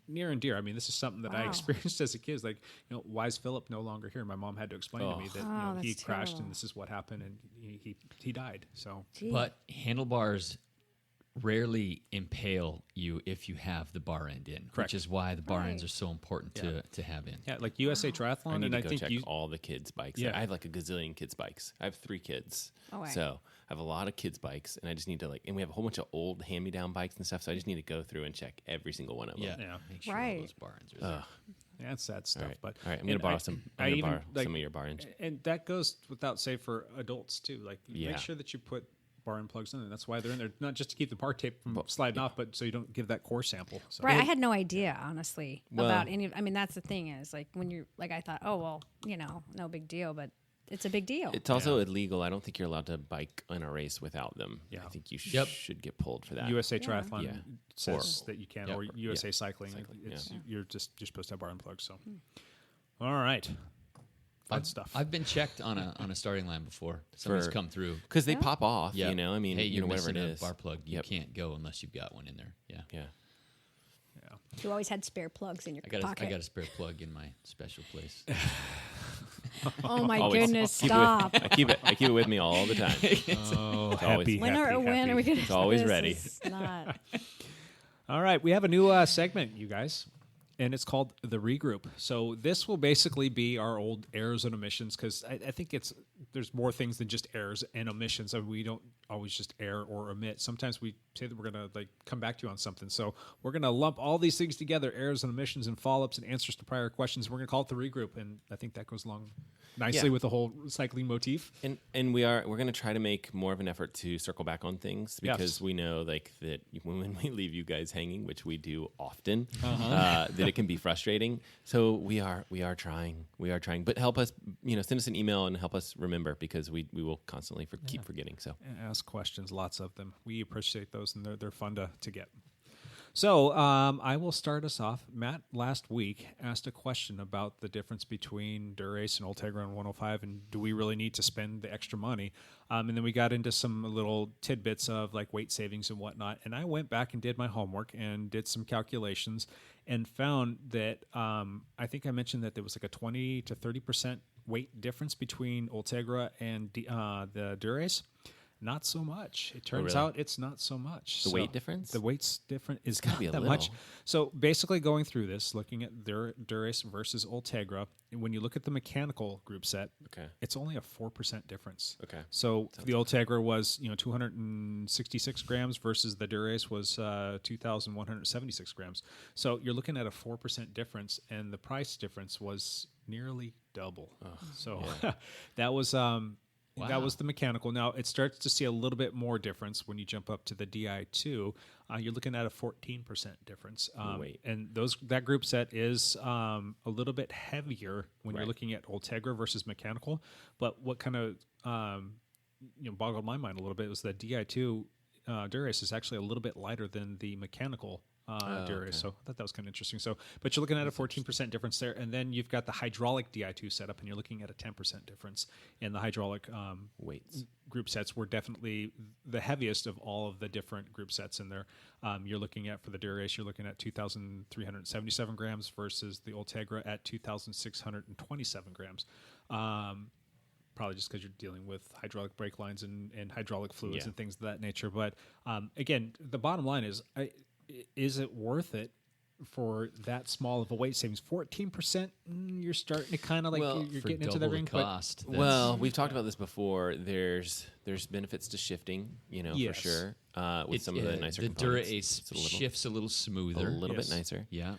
near and dear. I mean, this is something that I Wow. experienced as a kid. It's like, why is Philip no longer here? My mom had to explain to me that Oh, he that's crashed, terrible. and this is what happened, and he died. So, But handlebars rarely impale you if you have the bar end in, Correct. which is why the bar ends Right. are so important to have in. yeah, like USA I Triathlon, need and to I go think check you. all the kids' bikes. Yeah. I have like a gazillion kids' bikes. I have 3 kids. Oh, wow. So I have a lot of kids' bikes, and I just need to and we have a whole bunch of old hand-me-down bikes and stuff, so I just need to go through and check every single one of them. Yeah, Yeah. make sure all Right. those bar ends are there. Yeah, it's sad stuff. All right. But All right, I'm gonna and borrow I- some. I I'm gonna even, borrow like, some of your bar ends. And that goes without say for adults too. Like Yeah. make sure that you put bar end plugs in there. That's why they're in there, not just to keep the bar tape from sliding off, but so you don't give that core sample. So. Right, I had no idea, honestly, Well- about any. I mean, that's the thing is like when you're like, I thought, oh well, no big deal, but it's a big deal. It's also illegal. I don't think you're allowed to bike in a race without them. Yeah. I think you Yep. should get pulled for that. USA Triathlon Yeah. says that you can, Yep. or USA Cycling. Cycling, It's, yeah. you're supposed to have bar end plugs. So, all right, fun stuff. I've been checked on a starting line before. Somebody's For- come through. Because they pop off, Yeah. I mean, hey, you're whatever it missing is. a bar plug. You Yep. can't go unless you've got one in there. Yeah. Yeah. You always had spare plugs in your I pocket. got a spare plug in my special place. Oh my Always. goodness! Keep it with- Stop. I keep it with me all the time. oh, always- When are we going to? always ready. Not. All right, we have a new segment, you guys, and it's called the Regroup. So this will basically be our old Arizona missions because I think it's there's more things than just errors and omissions. I mean, we don't always just err or omit. Sometimes we say that we're going to come back to you on something. So we're going to lump all these things together, errors and omissions and follow-ups and answers to prior questions. We're going to call it the regroup, and I think that goes along nicely with the whole recycling motif. And we're going to try to make more of an effort to circle back on things because we know that when we leave you guys hanging, which we do often, that it can be frustrating. So we are trying, but help us, send us an email and help us remember, because we will constantly keep forgetting. So ask questions, lots of them. We appreciate those, and they're fun to get. So I will start us off. Matt last week asked a question about the difference between Dura-Ace and Ultegra and 105, and do we really need to spend the extra money? And then we got into some little tidbits of like weight savings and whatnot. And I went back and did my homework and did some calculations and found that I think I mentioned that there was like a 20 to 30% weight difference between Ultegra and the Dura-Ace. Not so much. It turns out it's not so much. The weight difference? The weight's different. Is gotta be a that little. much. So basically going through this, looking at Dura-Ace versus Ultegra, and when you look at the mechanical group set, it's only a 4% difference. Okay. So the Ultegra was 266 grams versus the Dura-Ace was 2,176 grams. So you're looking at a 4% difference, and the price difference was nearly double. So that was that was the mechanical. Now it starts to see a little bit more difference when you jump up to the Di2. You're looking at a 14% difference. And that group set is a little bit heavier when you're looking at Ultegra versus mechanical. But what kind of boggled my mind a little bit was that Di2 Dura-Ace is actually a little bit lighter than the mechanical Dura-Ace. So I thought that was kind of interesting. So, but you're looking at a 14% difference there, and then you've got the hydraulic Di2 setup, and you're looking at a 10% difference. And the hydraulic weights group sets were definitely the heaviest of all of the different group sets in there. You're looking at, for the Dura-Ace, you're looking at 2,377 grams versus the Ultegra at 2,627 grams. Probably just because you're dealing with hydraulic brake lines and hydraulic fluids and things of that nature. But again, the bottom line is it worth it for that small of a weight savings? 14%, you're starting to kind of you're getting into the ring. Cost. Well, we've talked about this before. There's benefits to shifting, for sure. With some of the nicer components. The Dura-Ace shifts a little smoother, a little bit nicer. Yeah.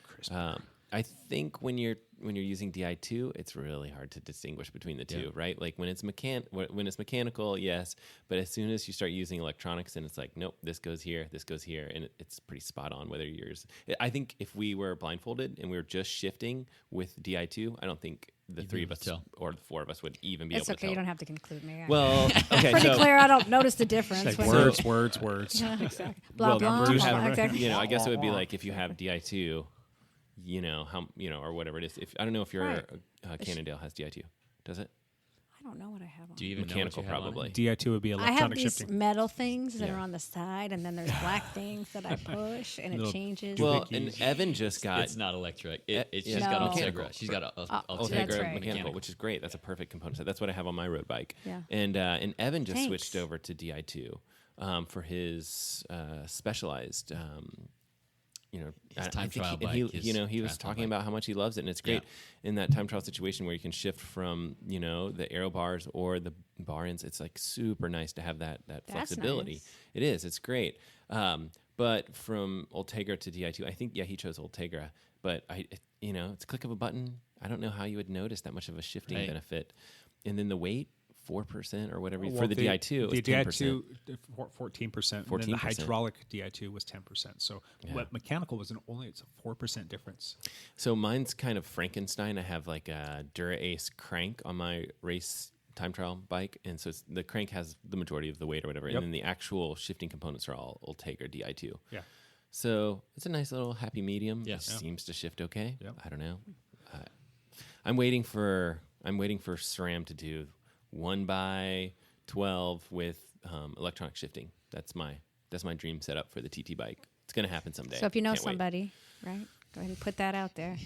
I think when you're using Di2, it's really hard to distinguish between the two, right? Like when it's mechanical, yes, but as soon as you start using electronics, and it's like, nope, this goes here, and it's pretty spot on. Whether yours, I think if we were blindfolded and we were just shifting with Di2, I don't think the three of us or the four of us would even be able to tell. It's okay. You don't have to conclude me. Well, okay, pretty clear. I don't notice the difference. Like words. Yeah, exactly. Blah blah. Exactly. I guess it would be like if you have Di2. How or whatever it is. If I don't know if your Cannondale has Di2, does it? I don't know what I have on. Do you even mechanical know what you probably? Di2 would be electronic I have these shifting. Metal things that are on the side, and then there's black things that I push, and it changes. Well, and Evan just got. It's not electric. She's got Ultegra. She's got Ultegra mechanical, which is great. That's a perfect component set. That's what I have on my road bike. Yeah. And Evan just switched over to Di2 for his specialized. His time trial bike. He was talking about how much he loves it, and it's great in that time trial situation where you can shift from the aero bars or the bar ends. It's like super nice to have that flexibility. Nice. It is. It's great. But from Ultegra to Di2, I think he chose Ultegra, but it's a click of a button. I don't know how you would notice that much of a shifting benefit, and then the weight. 4% or whatever for the Di2. The Di2, 14%. And then the hydraulic Di2 was 10%. So what mechanical was it's a 4% difference. So mine's kind of Frankenstein. I have like a Dura-Ace crank on my race time trial bike, and so the crank has the majority of the weight or whatever, and then the actual shifting components are all Ultegra Di2. Yeah. So it's a nice little happy medium. It seems to shift okay. Yep. I don't know. I'm waiting for SRAM to do 1x12 with electronic shifting. That's my dream setup for the TT bike. It's going to happen someday. So if you know somebody, right, go ahead and put that out there.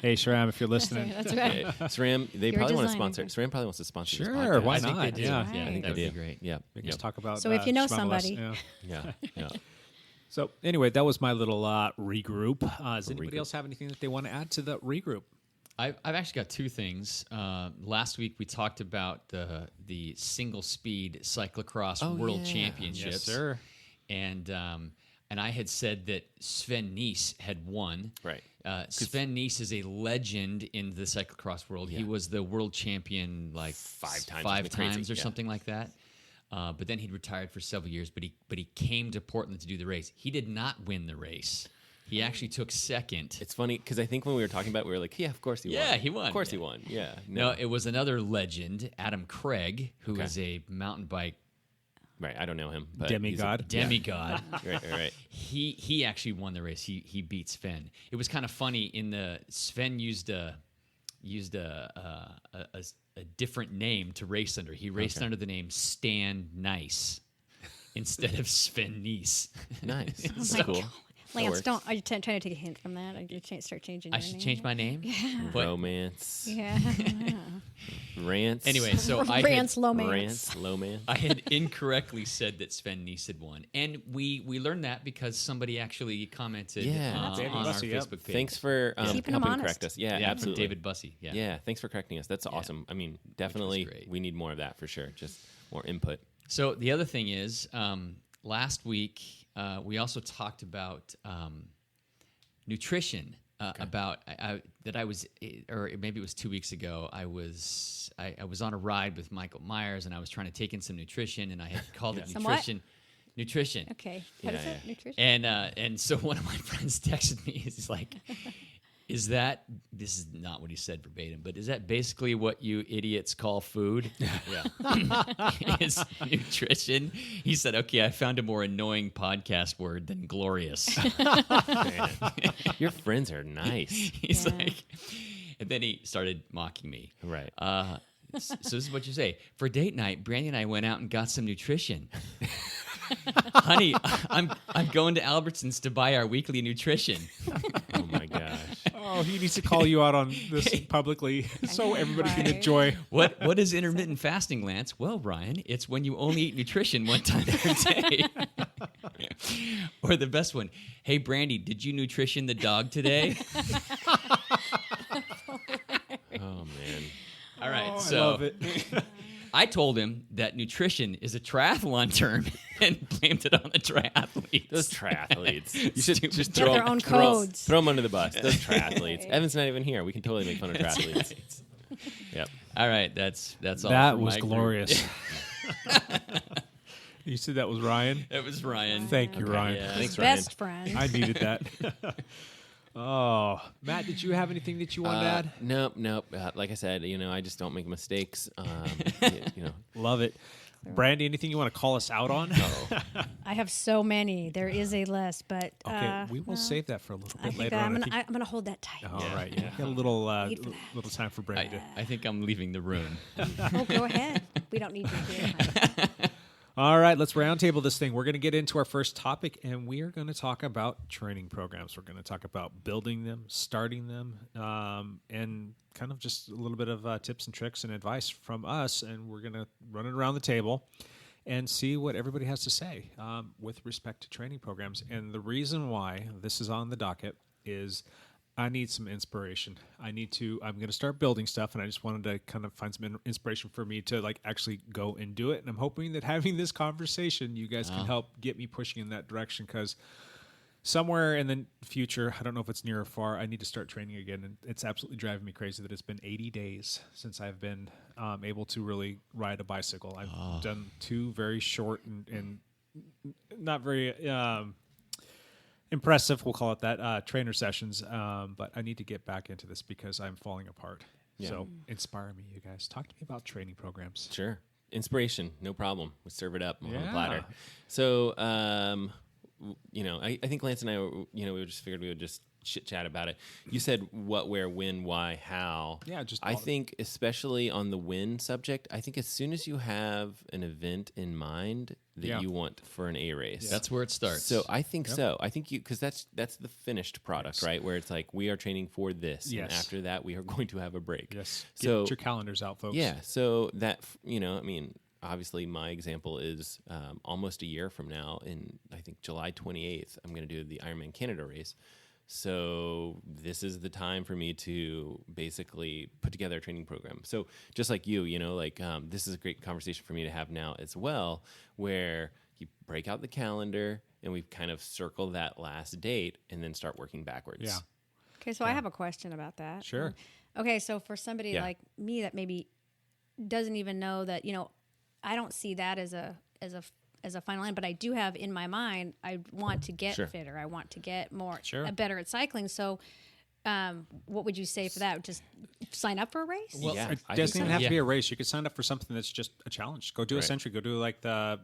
Hey, SRAM, if you're listening. That's right. SRAM, they probably want to sponsor. SRAM probably wants to sponsor this podcast. Sure, why I not? think they do. Yeah, I think that'd be great. Yeah. We can just talk about So if you know Shmamaless. somebody. Yeah. So anyway, that was my little regroup. Does anybody else have anything that they want to add to the regroup? I've actually got two things. Last week we talked about the single speed cyclocross world championships. Yes, sir. And I had said that Sven Nys had won. Right. Sven Nys is a legend in the cyclocross world. He was the world champion like five times or something like that. But then he'd retired for several years. But he came to Portland to do the race. He did not win the race. He actually took second. It's funny because I think when we were talking about it, we were like, yeah, of course he won. Yeah, he won. Of course he won. Yeah. No, it was another legend, Adam Craig, who is a mountain bike Right, I don't know him. But Demigod. demigod. Right. He actually won the race. He beat Sven. It was kind of funny. Sven used a different name to race under. He raced under the name Stan Nice instead of Sven Nys. Nice. Oh That's my cool. God. Lance, are you trying to take a hint from that? Or you start changing I your should name? change my name. Yeah. What? Romance. Yeah. Rants. Anyway, so I Rance had, Lomance. Rants. Lomance. I had incorrectly said that Sven Nys had won, and we learned that because somebody actually commented on David our Bussey, yep. Facebook page. Thanks for Keeping 'em helping honest. correct us. Yeah, from absolutely. David Bussey. Yeah. Yeah, thanks for correcting us. That's awesome. I mean, definitely great. we need more of that for sure. Just more input. So the other thing is, last week we also talked about nutrition. About that I was, or maybe it was 2 weeks ago. I was on a ride with Michael Myers, and I was trying to take in some nutrition, and I had called it Some what? nutrition. Okay. What is it? Nutrition? And so one of my friends texted me. He's like, "Is that this is not what he said verbatim, but is that basically what you idiots call food?" Yeah, it's nutrition. He said, "Okay, I found a more annoying podcast word than glorious." Man, your friends are nice. He's like, and then he started mocking me. Right. So this is what you say. For date night, Brandee and I went out and got some nutrition. Honey, I'm going to Albertsons to buy our weekly nutrition. Oh my gosh. Oh, he needs to call you out on this publicly so everybody can Right. enjoy. What is intermittent fasting, Lance? Well, Ryan, it's when you only eat nutrition one time per day. Or the best one. Hey, Brandee, did you nutrition the dog today? Oh man. All right, I so love it. I told him that nutrition is a triathlon term and blamed it on the triathletes. Those triathletes. You should Stupid. just They have their own codes. throw them under the bus. Those triathletes. Evan's not even here. We can totally make fun of triathletes. Yep. All right, that's all. That for was my group. glorious. You said that was Ryan? That was Ryan. Thank you, Ryan. Yeah. Thanks, Ryan. Best friend. I needed that. Oh, Matt, did you have anything that you wanted to add? Nope. Like I said, I just don't make mistakes. Love it. Brandee, anything you want to call us out on? I have so many. There is a list, but Okay, we will save that for a little I bit think later that on. I'm gonna hold that tight. All right, yeah. Got a little Wait for that. little time for Brandee. I think I'm leaving the room. Oh, go ahead. We don't need you here. All right, let's roundtable this thing. We're going to get into our first topic, and we are going to talk about training programs. We're going to talk about building them, starting them, and kind of just a little bit of tips and tricks and advice from us. And we're going to run it around the table and see what everybody has to say with respect to training programs. And the reason why this is on the docket is I need some inspiration. I'm going to start building stuff, and I just wanted to kind of find some inspiration for me to actually go and do it. And I'm hoping that having this conversation, you guys can help get me pushing in that direction, because somewhere in the future, I don't know if it's near or far, I need to start training again. And it's absolutely driving me crazy that it's been 80 days since I've been able to really ride a bicycle. I've done 2 very short and not very impressive, we'll call it that, trainer sessions. But I need to get back into this because I'm falling apart. Yeah. So inspire me, you guys. Talk to me about training programs. Sure. Inspiration, no problem. We serve it up on a Yeah. platter. So, I think Lance and I, we just figured we would just chit chat about it. You said what, where, when, why, how. Yeah, just I think especially on the when subject, I think as soon as you have an event in mind that you want for an A race. That's where it starts. So I think so. I think because that's the finished product, right? Where it's like we are training for this, and Yes. after that we are going to have a break. Yes. So Get your calendars out, folks. yeah. So that obviously my example is almost a year from now, in I think July 28th, I'm going to do the Ironman Canada race. So this is the time for me to basically put together a training program. So just like you, this is a great conversation for me to have now as well, where you break out the calendar and we kind of circle that last date and then start working backwards. Yeah. Okay, so I have a question about that. Sure. Okay, so for somebody Yeah. like me that maybe doesn't even know that, I don't see that as a final end, but I do have in my mind, I want to get Sure. fitter. I want to get more Sure. better at cycling. So, what would you say for that? Just sign up for a race? Well, yeah, It I doesn't think even so. have Yeah. to be a race. You could sign up for something that's just a challenge. Go do a Right. century. Go do like the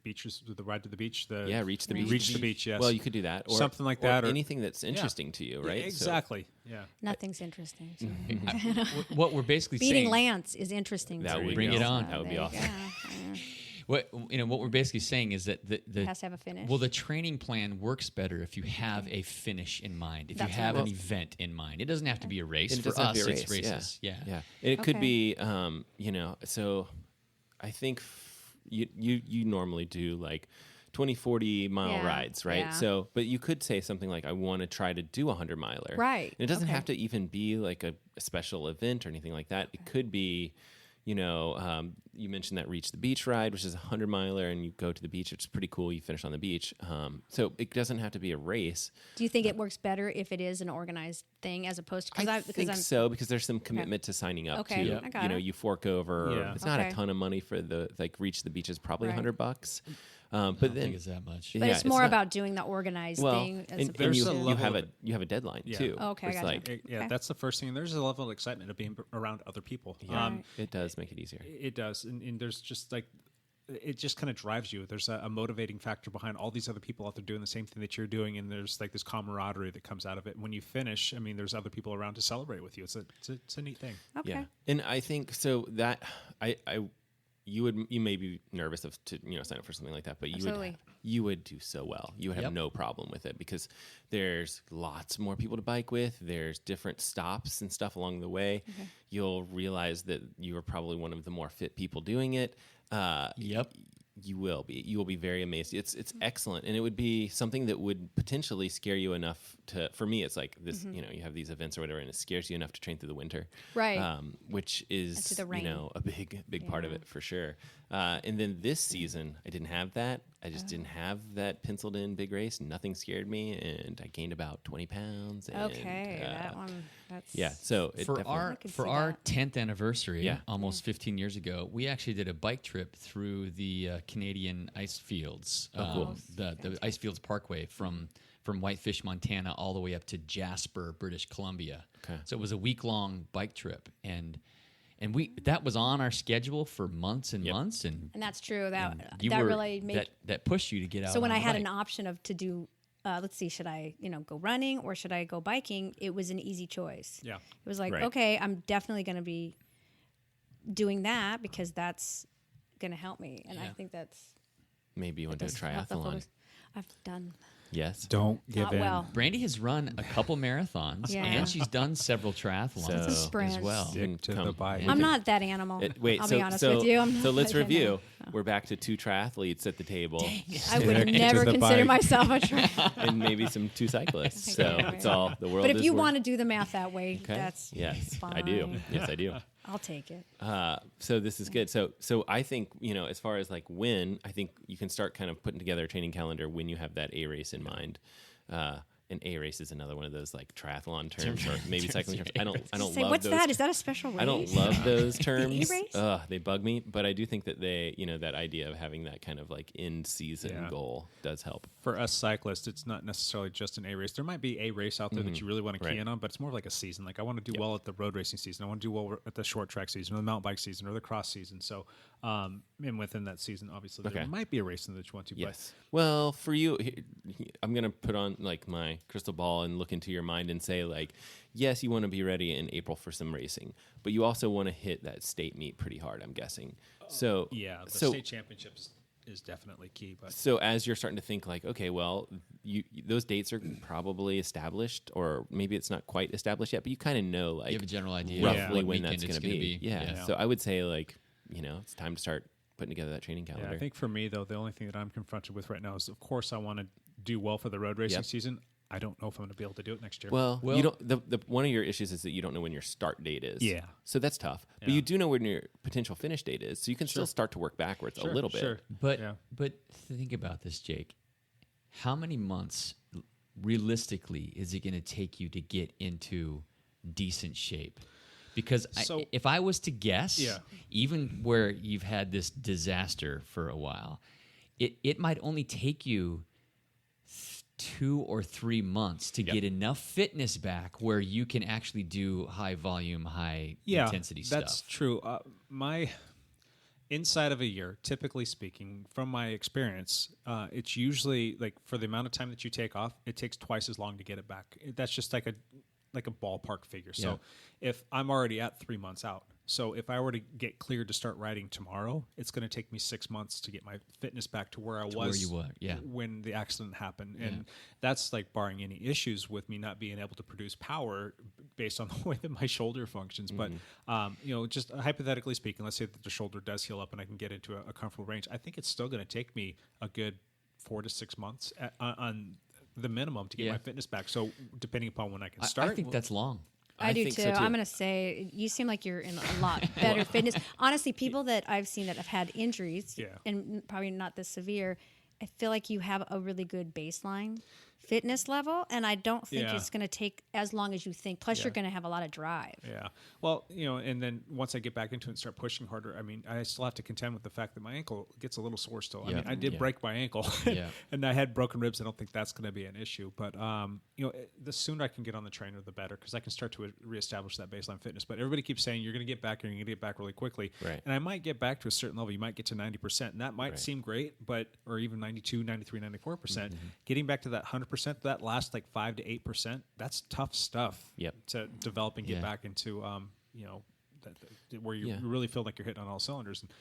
beaches, the ride to the beach. Reach the beach. Reach the beach. Yes. Well, you could do that, or Something like that, or or- anything that's interesting to you, right? Yeah, exactly. Yeah. Nothing's interesting. So. What we're basically Beating saying, Lance is interesting. That to would me. Bring it on. That would be There you awesome. go. what we're basically saying is that the It has to have a finish. Well, the training plan works better if you have a finish in mind. If That's you have right. an event in mind, it doesn't have to be a race. And it For doesn't have to us, be a it's race, races. Yeah. Yeah. And it could Okay. be, so I think you normally do like 20, 40 mile Yeah, rides, right? yeah. So, but you could say something like, I want to try to do a 100-miler. Right, And it doesn't okay. have to even be like a special event or anything like that. It could be, you mentioned that Reach the Beach ride, which is a 100-miler, and you go to the beach. It's pretty cool. You finish on the beach. So it doesn't have to be a race. Do you think it works better if it is an organized thing as opposed to I think so, because there's some commitment to signing up Okay, to. I got it. You fork over. Yeah. It's not a Okay. ton of money for the Reach the Beach is probably Right. $100. I But don't then think it's that much. But yeah, it's more not- about doing the organized thing as and opposed you, There's a to. you level have of a you have a deadline Yeah. too. Okay, I It's gotcha. like Yeah, Okay. that's the first thing. There's a level of excitement of being around other people. yeah, it does make it easier. It does, and there's just like it just kind of drives you. There's a motivating factor behind all these other people out there doing the same thing that you're doing, and there's like this camaraderie that comes out of it. And when you finish, I mean, there's other people around to celebrate with you. It's a neat thing. Okay. Yeah, and I think so that you may be nervous to sign up for something like that, but Absolutely. you would do so well. You would have Yep. no problem with it because there's lots more people to bike with. There's different stops and stuff along the way. You'll realize that you are probably one of the more fit people doing it. Yep. You will be. You will be very amazed. It's excellent, and it would be something that would potentially scare you enough to. For me, it's like this. You have these events or whatever, and it scares you enough to train through the winter, Right. Which is And through the rain. a big part of Yeah. it for sure. And then this season, I didn't have that. I just didn't have that penciled in big race. Nothing scared me, and I gained about 20 pounds. And, Okay, that one. That's Yeah. So it For definitely- our could for see our that. 10th anniversary, Yeah. almost 15 years ago, we actually did a bike trip through the Canadian ice fields, cool. the ice fields parkway from Whitefish, Montana, all the way up to Jasper, British Columbia. Okay. So it was a week-long bike trip, and that was on our schedule for months and months, and and that's true. That you that were really made. that pushed you to get out. So when on I the had bike. an option of to do, let's see, should I go running or should I go biking? It was an easy choice. Yeah. It was like, Right. okay, I'm definitely going to be doing that because that's going to help me, and I Yeah. think that's. maybe you want to do a that's the triathlon. focus. I've done Yes. Don't give not in. well. Brandee has run a couple marathons, Yeah. and she's done several triathlons So- as Sprints. well. Stick to the bike. I'm not that animal. Wait, I'll so, be honest so, with you. I'm so not let's that review. animal. We're back to 2 triathletes at the table. I would Stick never to the consider bike. myself a triathlete. and maybe some 2 cyclists. So Okay. it's all the world. But if is you work- want to do the math that way, okay. that's yes, fine. I do. Yes, I do. I'll take it. So this is good. So I think as far as like when, I think you can start kind of putting together a training calendar when you have that A race in mind. An A race is another one of those like triathlon terms, or maybe cycling terms. I don't Say, love what's those. that? Is that a special race? I don't love those terms. race? They bug me, but I do think that they, that idea of having that kind of like in season Yeah. goal does help. For us cyclists, it's not necessarily just an A race. There might be a race out there that you really want to key Right. in on, but it's more like a season. Like I want to do well at the road racing season. I want to do well at the short track season or the mountain bike season or the cross season. So, and within that season, obviously, there Okay. might be a race in that you want to. Yes. Well, for you, I'm going to put on like my crystal ball and look into your mind and say like, yes, you want to be ready in April for some racing, but you also want to hit that state meet pretty hard, I'm guessing. So But yeah, the so, state championships is definitely key. But so as you're starting to think like, okay, well, those dates are probably established, or maybe it's not quite established yet, but you kind of know like You have a general idea roughly what when weekend that's it's going to gonna be. Yeah. So I would say like, it's time to start putting together that training calendar. yeah, I think for me though, the only thing that I'm confronted with right now is, of course, I want to do well for the road racing Yep. season. I don't know if I'm going to be able to do it next year. Well, you don't. The one of your issues is that you don't know when your start date is. Yeah. So that's tough. But Yeah. you do know when your potential finish date is, so you can still start to work backwards a little bit. Sure. But Yeah. but think about this, Jake. How many months realistically is it going to take you to get into decent shape? Because So- if I was to guess, Yeah. even where you've had this disaster for a while, it might only take you 2 or 3 months to get enough fitness back where you can actually do high volume, high intensity stuff. That's true. My inside of a year, typically speaking, from my experience, it's usually like for the amount of time that you take off, it takes twice as long to get it back. That's just like a ballpark figure. So if I'm already at 3 months out, so if I were to get cleared to start riding tomorrow, it's going to take me 6 months to get my fitness back to where I was where you were, when the accident happened. And that's like barring any issues with me not being able to produce power based on the way that my shoulder functions. But, just hypothetically speaking, let's say that the shoulder does heal up and I can get into a comfortable range. I think it's still going to take me a good 4 to 6 months on the minimum to get my fitness back. So depending upon when I can start. I think that's long. I do think too. so, too. I'm going to say you seem like you're in a lot better fitness. Honestly, people that I've seen that have had injuries and probably not this severe, I feel like you have a really good baseline fitness level, and I don't think it's going to take as long as you think. Plus, you're going to have a lot of drive. Yeah. Well, and then once I get back into it and start pushing harder, I mean, I still have to contend with the fact that my ankle gets a little sore still. I mean, I did break my ankle and I had broken ribs. I don't think that's going to be an issue, but the sooner I can get on the trainer, the better, because I can start to reestablish that baseline fitness. But everybody keeps saying you're going to get back and you're going to get back really quickly. Right. And I might get back to a certain level. You might get to 90%, and that might seem great, or even 92, 93, 94%. Getting back to that 100%, that last like 5 to 8%, that's tough stuff to develop and get back into, where you really feel like you're hitting on all cylinders. And,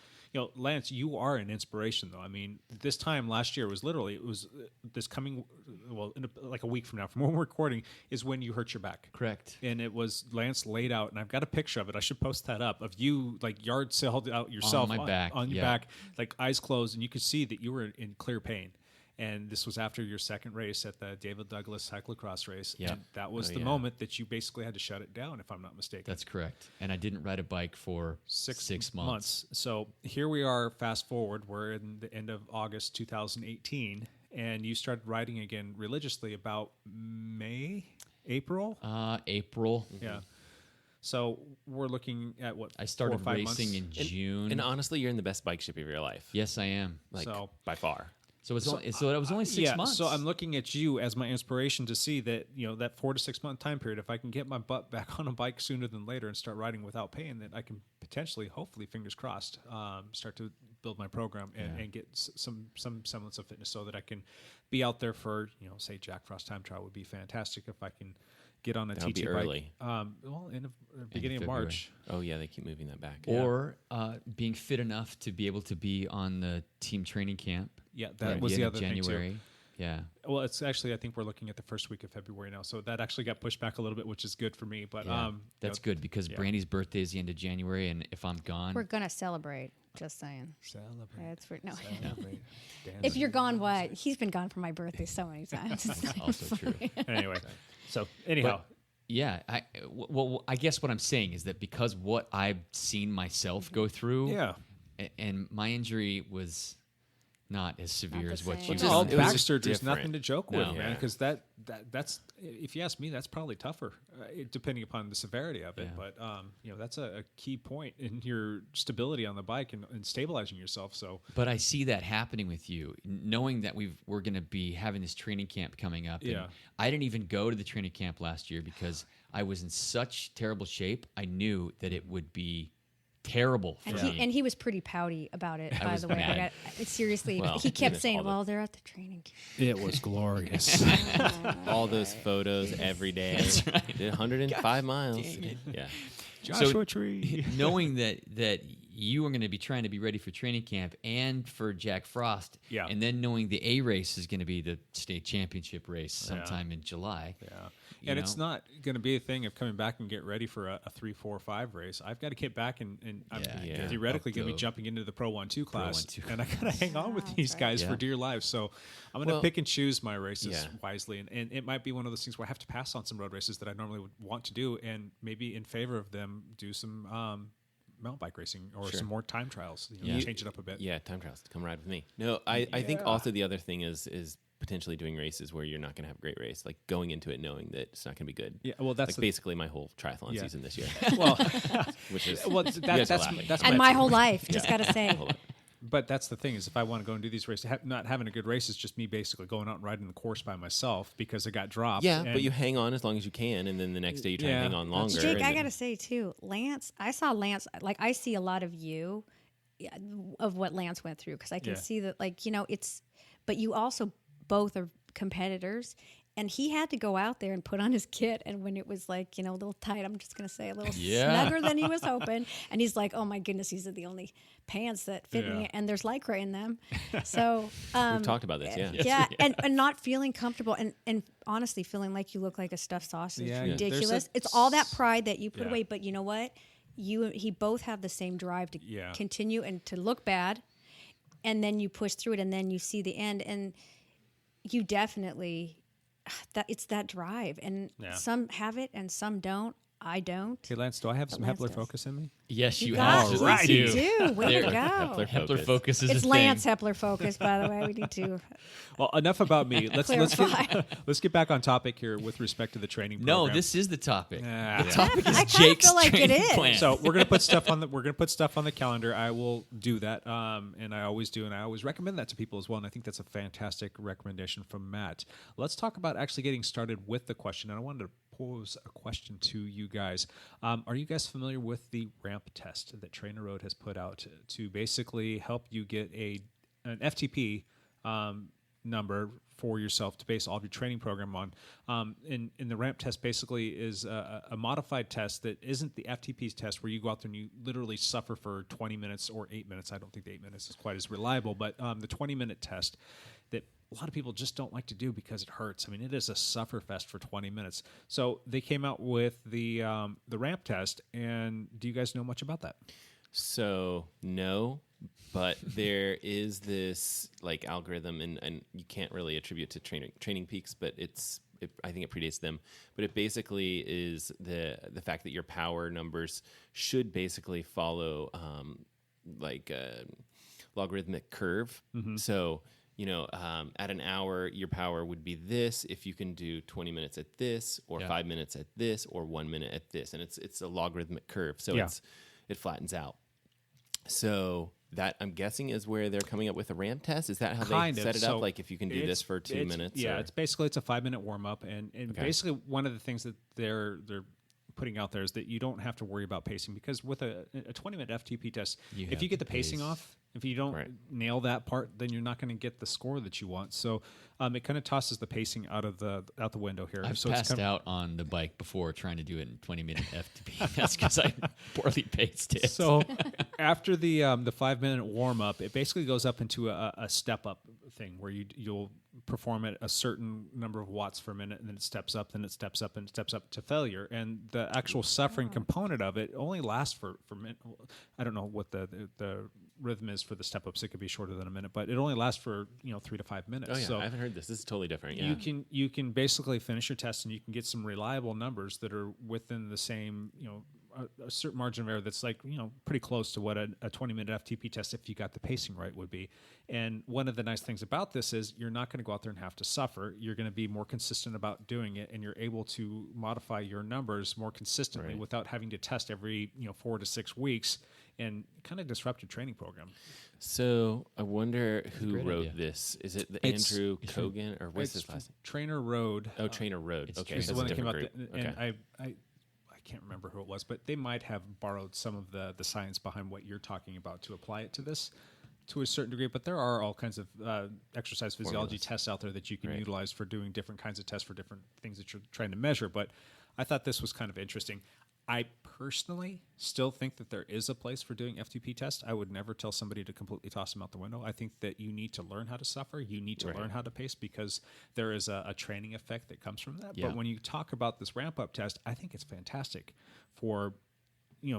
Lance, you are an inspiration, though. I mean, this time last year was literally, this coming, like a week from now, from when we're recording, is when you hurt your back. Correct. And it was Lance laid out, and I've got a picture of it. I should post that up, of you like yard sailed out yourself On my back, on your back, like eyes closed, and you could see that you were in clear pain. And this was after your second race at the David Douglas cyclocross race. Yeah. And that was the moment that you basically had to shut it down, if I'm not mistaken. That's correct. And I didn't ride a bike for 6 months. So here we are, fast forward, we're in the end of August 2018, and you started riding again religiously about April? April. Yeah. So we're looking at what? I started 4 or 5 racing months? in June. And honestly, you're in the best bike shape of your life. Yes, I am. By far. So it was only 6 months. So I'm looking at you as my inspiration to see that, that 4 to 6 month time period, if I can get my butt back on a bike sooner than later and start riding without pain, that I can potentially, hopefully, fingers crossed, start to build my program and get some semblance of fitness so that I can be out there for, say Jack Frost time trial would be fantastic if I can get on a That'll TT be bike. early. In the beginning of March. Oh, yeah, they keep moving that back. Or being fit enough to be able to be on the team training camp. Yeah, that was the other January. thing too. Yeah. Well, it's actually, I think we're looking at the first week of February now, so that actually got pushed back a little bit, which is good for me. But that's good because Brandee's birthday is the end of January, and if I'm gone, We're going to celebrate. Just saying. Celebrate. That's for, no. Celebrate. If you're gone, what? He's been gone for my birthday so many times. It's not also true. Anyway, so anyhow. Yeah, I guess what I'm saying is that because what I've seen myself go through, and my injury was not as severe as what you. Well, It was back just surgery is different. nothing to joke No. with, man. Because that's, if you ask me, that's probably tougher, depending upon the severity of it. Yeah. But that's a key point in your stability on the bike and stabilizing yourself. So, But I see that happening with you, knowing that we're going to be having this training camp coming up. And I didn't even go to the training camp last year because I was in such terrible shape. I knew that it would be terrible for me. And he was pretty pouty about it, by was the way. mad. Seriously, Well, he kept goodness, saying, all the- well, they're at the training camp. it was glorious. All those photos every day. That's right. Did 105 miles. Yeah. Joshua Tree. Knowing that you are going to be trying to be ready for training camp and for Jack Frost. Yeah. And then knowing the A race is going to be the state championship race sometime in July. Yeah. You And know? it's not going to be a thing of coming back and get ready for a 3, 4, 5 race. I've got to get back and I'm Yeah. theoretically Up going to be the jumping into the Pro 1-2 class. 1-2 And I got to hang on with these guys Yeah. for dear life. So I'm going to Well, pick and choose my races yeah. wisely. And it might be one of those things where I have to pass on some road races that I normally would want to do and maybe in favor of them do some mountain bike racing or some more time trials. Change it up a bit. Yeah, time trials. Come ride with me. No, I think also the other thing is potentially doing races where you're not going to have a great race, like going into it knowing that it's not going to be good. Yeah, well, that's like basically my whole triathlon season this year, well, which is well, you guys are laughing. that's And my whole life, just got to say. But that's the thing is, if I want to go and do these races, not having a good race is just me basically going out and riding the course by myself because it got dropped. Yeah, and but you hang on as long as you can, and then the next day you try to hang on longer. Jake, and I then- got to say too, Lance, I saw Lance, like I see a lot of you, of what Lance went through, because I can see that, like, but you also both are competitors. And he had to go out there and put on his kit. And when it was like, a little tight, I'm just going to say a little snugger than he was hoping. And he's like, oh my goodness, these are the only pants that fit me. And there's Lycra in them. So We've talked about this, yeah. yeah. And not feeling comfortable and honestly feeling like you look like a stuffed sausage. Yeah, Ridiculous. It's all that pride that you put away. But you know what? He both have the same drive to continue and to look bad. And then you push through it and then you see the end. And you definitely... it's that drive, and some have it and some don't. I don't. Hey, Lance, do I have some Lance Heppler does. focus in me? Yes, you got have. it. Right. You do. Way to There- go. Heppler focus is It's a Lance thing. Heppler focus, by the way. We need to. Well, enough about me. Let's Clarify. let's get back on topic here with respect to the training program. No, this is the topic. Ah. The topic is I kinda Jake's feel like it training is. plan. So we're gonna put stuff on the calendar. I will do that, and I always do, and I always recommend that to people as well. And I think that's a fantastic recommendation from Matt. Let's talk about actually getting started with the question. And I wanted to pose a question to you guys. Are you guys familiar with the ramp test that Trainer Road has put out to basically help you get an FTP number for yourself to base all of your training program on? And the ramp test basically is a modified test that isn't the FTP's test where you go out there and you literally suffer for 20 minutes or 8 minutes. I don't think the 8 minutes is quite as reliable, but the 20-minute test that a lot of people just don't like to do because it hurts. I mean, it is a suffer fest for 20 minutes. So they came out with the ramp test, and do you guys know much about that? So no, but there is this like algorithm, and you can't really attribute it to Training Peaks, but I think it predates them. But it basically is the fact that your power numbers should basically follow like a logarithmic curve. So at an hour, your power would be this if you can do 20 minutes at this, or 5 minutes at this, or 1 minute at this, and it's a logarithmic curve, so it flattens out. So that, I'm guessing, is where they're coming up with a ramp test. Is that how Kind they of. set it So up? Like if you can do this for 2 minutes? Yeah, or- it's basically a 5-minute warm up, and basically one of the things that they're putting out there is that you don't have to worry about pacing, because with a 20-minute FTP test, if you get the pacing off, if you don't nail that part, then you're not going to get the score that you want. So it kind of tosses the pacing out the window here. I've so passed it's out on the bike before trying to do it in 20-minute FTP. That's because I poorly paced it. So after the 5-minute warm up, it basically goes up into a step up thing where you'll perform at a certain number of watts per minute, and then it steps up, then it steps up, and it steps up to failure. And the actual suffering component of it only lasts for I don't know what the rhythm is for the step ups. It could be shorter than a minute, but it only lasts for 3 to 5 minutes. Oh yeah, So I haven't heard this. This is totally different. Yeah. you can basically finish your test, and you can get some reliable numbers that are within the same a certain margin of error that's like pretty close to what a 20-minute FTP test, if you got the pacing right, would be. And one of the nice things about this is you're not going to go out there and have to suffer. You're going to be more consistent about doing it, and you're able to modify your numbers more consistently without having to test every 4 to 6 weeks and kind of disrupt your training program. So I wonder who great wrote idea. this. Is it It's- Andrew Kogan, or what's his last name? Trainer Road. Oh, Trainer Road. it's Okay, It's so the it's one a that came different out, group. and Okay. I can't remember who it was, but they might have borrowed some of the science behind what you're talking about to apply it to this to a certain degree. But there are all kinds of exercise physiology tests out there that you can utilize for doing different kinds of tests for different things that you're trying to measure. But I thought this was kind of interesting. I personally still think that there is a place for doing FTP tests. I would never tell somebody to completely toss them out the window. I think that you need to learn how to suffer. You need to learn how to pace because there is a training effect that comes from that. Yeah. But when you talk about this ramp-up test, I think it's fantastic for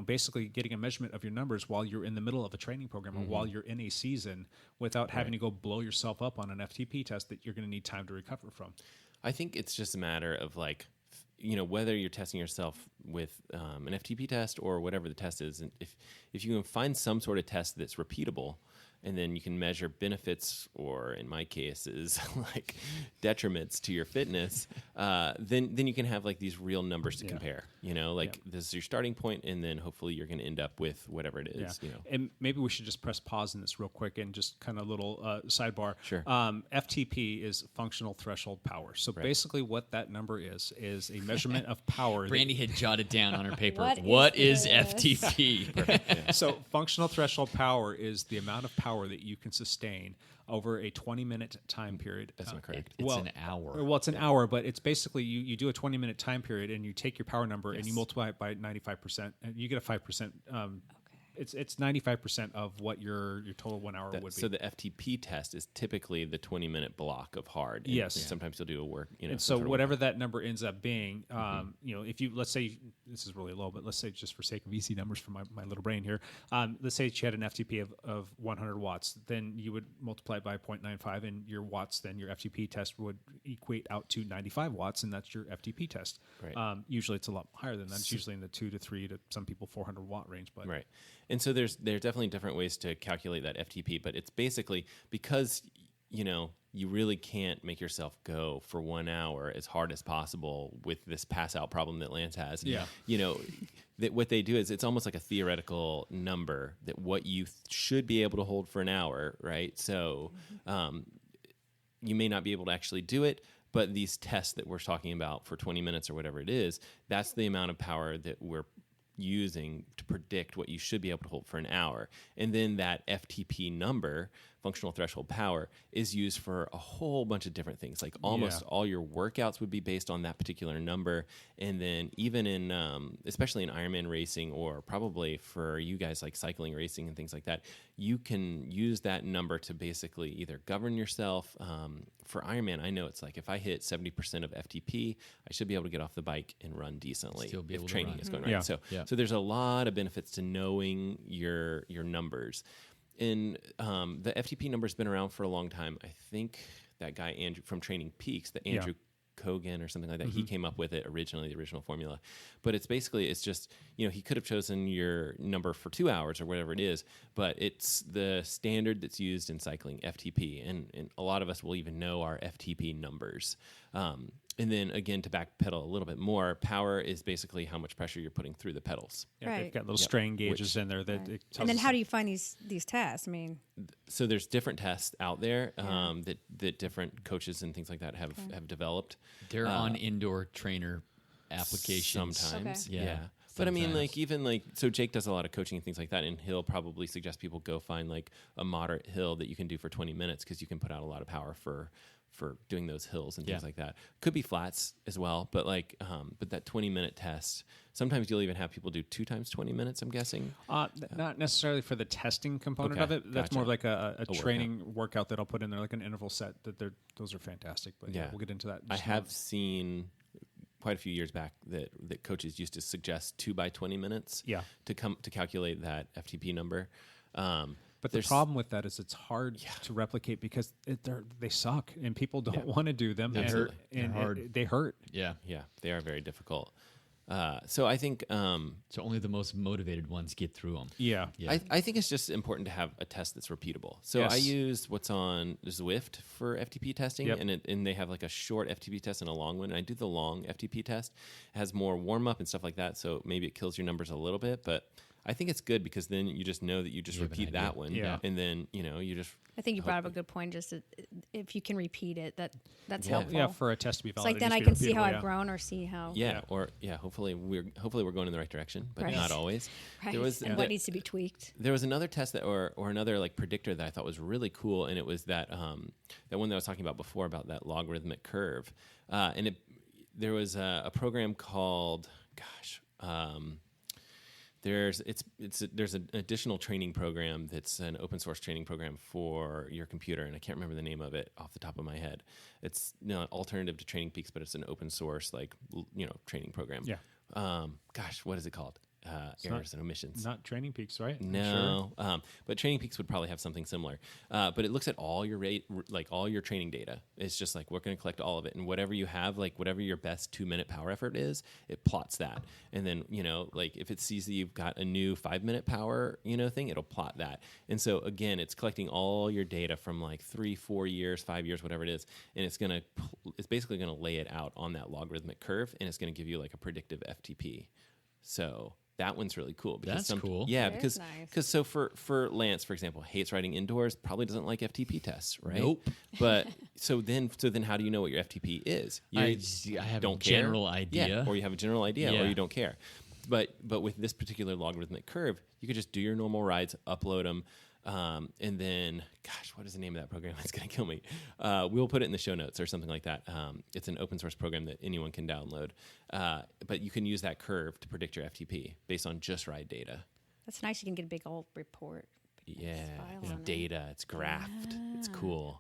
basically getting a measurement of your numbers while you're in the middle of a training program or while you're in a season without having to go blow yourself up on an FTP test that you're going to need time to recover from. I think it's just a matter of whether you're testing yourself with an FTP test or whatever the test is, and if you can find some sort of test that's repeatable, and then you can measure benefits, or in my case is like detriments to your fitness, then you can have like these real numbers to compare. This is your starting point, and then hopefully you're going to end up with whatever it is. And maybe we should just press pause in this real quick and just kind of a little sidebar. Sure. FTP is functional threshold power. So basically, what that number is a measurement of power. Brandee had jotted down on her paper. What is is FTP? So functional threshold power is the amount of power that you can sustain over a 20-minute time period. That's not correct. It's an hour. Well, it's an hour, but it's basically you do a 20-minute time period and you take your power number and you multiply it by 95%, and you get a 5%. It's 95% of what your total 1 hour would be. So the FTP test is typically the 20-minute block of hard. Yes. Sometimes you'll do a work. And so whatever that number ends up being, if you, let's say, this is really low, but let's say just for sake of easy numbers for my little brain here, let's say you had an FTP of 100 watts, then you would multiply it by 0.95, and your watts, then your FTP test would equate out to 95 watts, and that's your FTP test. Right. Usually it's a lot higher than that. It's usually in the 2 to 3 to some people 400 watt range. But right. And so there's definitely different ways to calculate that FTP, but it's basically because you really can't make yourself go for 1 hour as hard as possible with this pass out problem that Lance has. Yeah. That what they do is it's almost like a theoretical number that what you should be able to hold for an hour, right? So you may not be able to actually do it, but these tests that we're talking about for 20 minutes or whatever it is, that's the amount of power that we're using to predict what you should be able to hold for an hour. And then that FTP number, functional threshold power, is used for a whole bunch of different things. Like almost all your workouts would be based on that particular number. And then even in, especially in Ironman racing, or probably for you guys like cycling racing and things like that, you can use that number to basically either govern yourself. For Ironman, I know it's like if I hit 70% of FTP, I should be able to get off the bike and run decently Still be able if to training run. is going right. So there's a lot of benefits to knowing your numbers. And the FTP number's been around for a long time. I think that guy Andrew from Training Peaks, Andrew Kogan or something like that, he came up with it originally, the original formula. But it's just, he could have chosen your number for 2 hours or whatever it is, but it's the standard that's used in cycling, FTP. And a lot of us will even know our FTP numbers. And then again, to backpedal a little bit more, power is basically how much pressure you're putting through the pedals. Yeah, they've got little strain gauges in there that it tells And then us. how do you find these tests? I mean, So there's different tests out there that different coaches and things like that have developed. They're on indoor trainer applications. Sometimes, Okay. yeah. But I mean, so Jake does a lot of coaching and things like that, and he'll probably suggest people go find like a moderate hill that you can do for 20 minutes because you can put out a lot of power for doing those hills and things like that. Could be flats as well, but but that 20-minute test, sometimes you'll even have people do 2 times 20 minutes, I'm guessing. Not necessarily for the testing component of it. That's more of like a training workout that I'll put in there, like an interval set. Those are fantastic. But we'll get into that. I have seen quite a few years back that coaches used to suggest 2 by 20 minutes to calculate that FTP number. But the problem with that is it's hard to replicate because they suck and people don't want to do them. Absolutely. They hurt. Yeah. Yeah, they are very difficult. So I think So only the most motivated ones get through them. Yeah. I think it's just important to have a test that's repeatable. So I use what's on Zwift for FTP testing, and they have like a short FTP test and a long one. And I do the long FTP test. It has more warm up and stuff like that, so maybe it kills your numbers a little bit, but I think it's good because then you just know that you just repeat that one, and then you just. I think you brought up a good point. Just if you can repeat it, that's helpful. Yeah, for a test to be It's valid. like then I can see how I've grown or see how. Hopefully we're going in the right direction, but not always. Right. There was and what needs to be tweaked. There was another test or another like predictor that I thought was really cool, and it was that that one that I was talking about before about that logarithmic curve, and there was a program called there's an additional training program that's an open source training program for your computer, and I can't remember the name of it off the top of my head. It's not alternative to Training Peaks, but it's an open source training program. Yeah. Gosh, what is it called? Errors and omissions. Not Training Peaks, right? No, but Training Peaks would probably have something similar. But it looks at all your all your training data. It's just like we're going to collect all of it, and whatever you have, like whatever your best 2-minute power effort is, it plots that. And then if it sees that you've got a new 5-minute power thing, it'll plot that. And so again, it's collecting all your data from like 3, 4 years, 5 years, whatever it is, and it's basically going to lay it out on that logarithmic curve, and it's going to give you like a predictive FTP. So that one's really cool. Because That's cool. Yeah, That because is nice. because so for Lance, for example, hates riding indoors, probably doesn't like FTP tests, right? Nope. But so then how do you know what your FTP is? I have don't a general care. idea. Yeah, or you have a general idea, Yeah. or you don't care. But with this particular logarithmic curve, you could just do your normal rides, upload them, and then, gosh, what is the name of that program? It's going to kill me. We'll put it in the show notes or something like that. It's an open source program that anyone can download. But you can use that curve to predict your FTP based on just ride data. That's nice. You can get a big old report. Yeah, file it's on it. data. It's graphed. It's cool.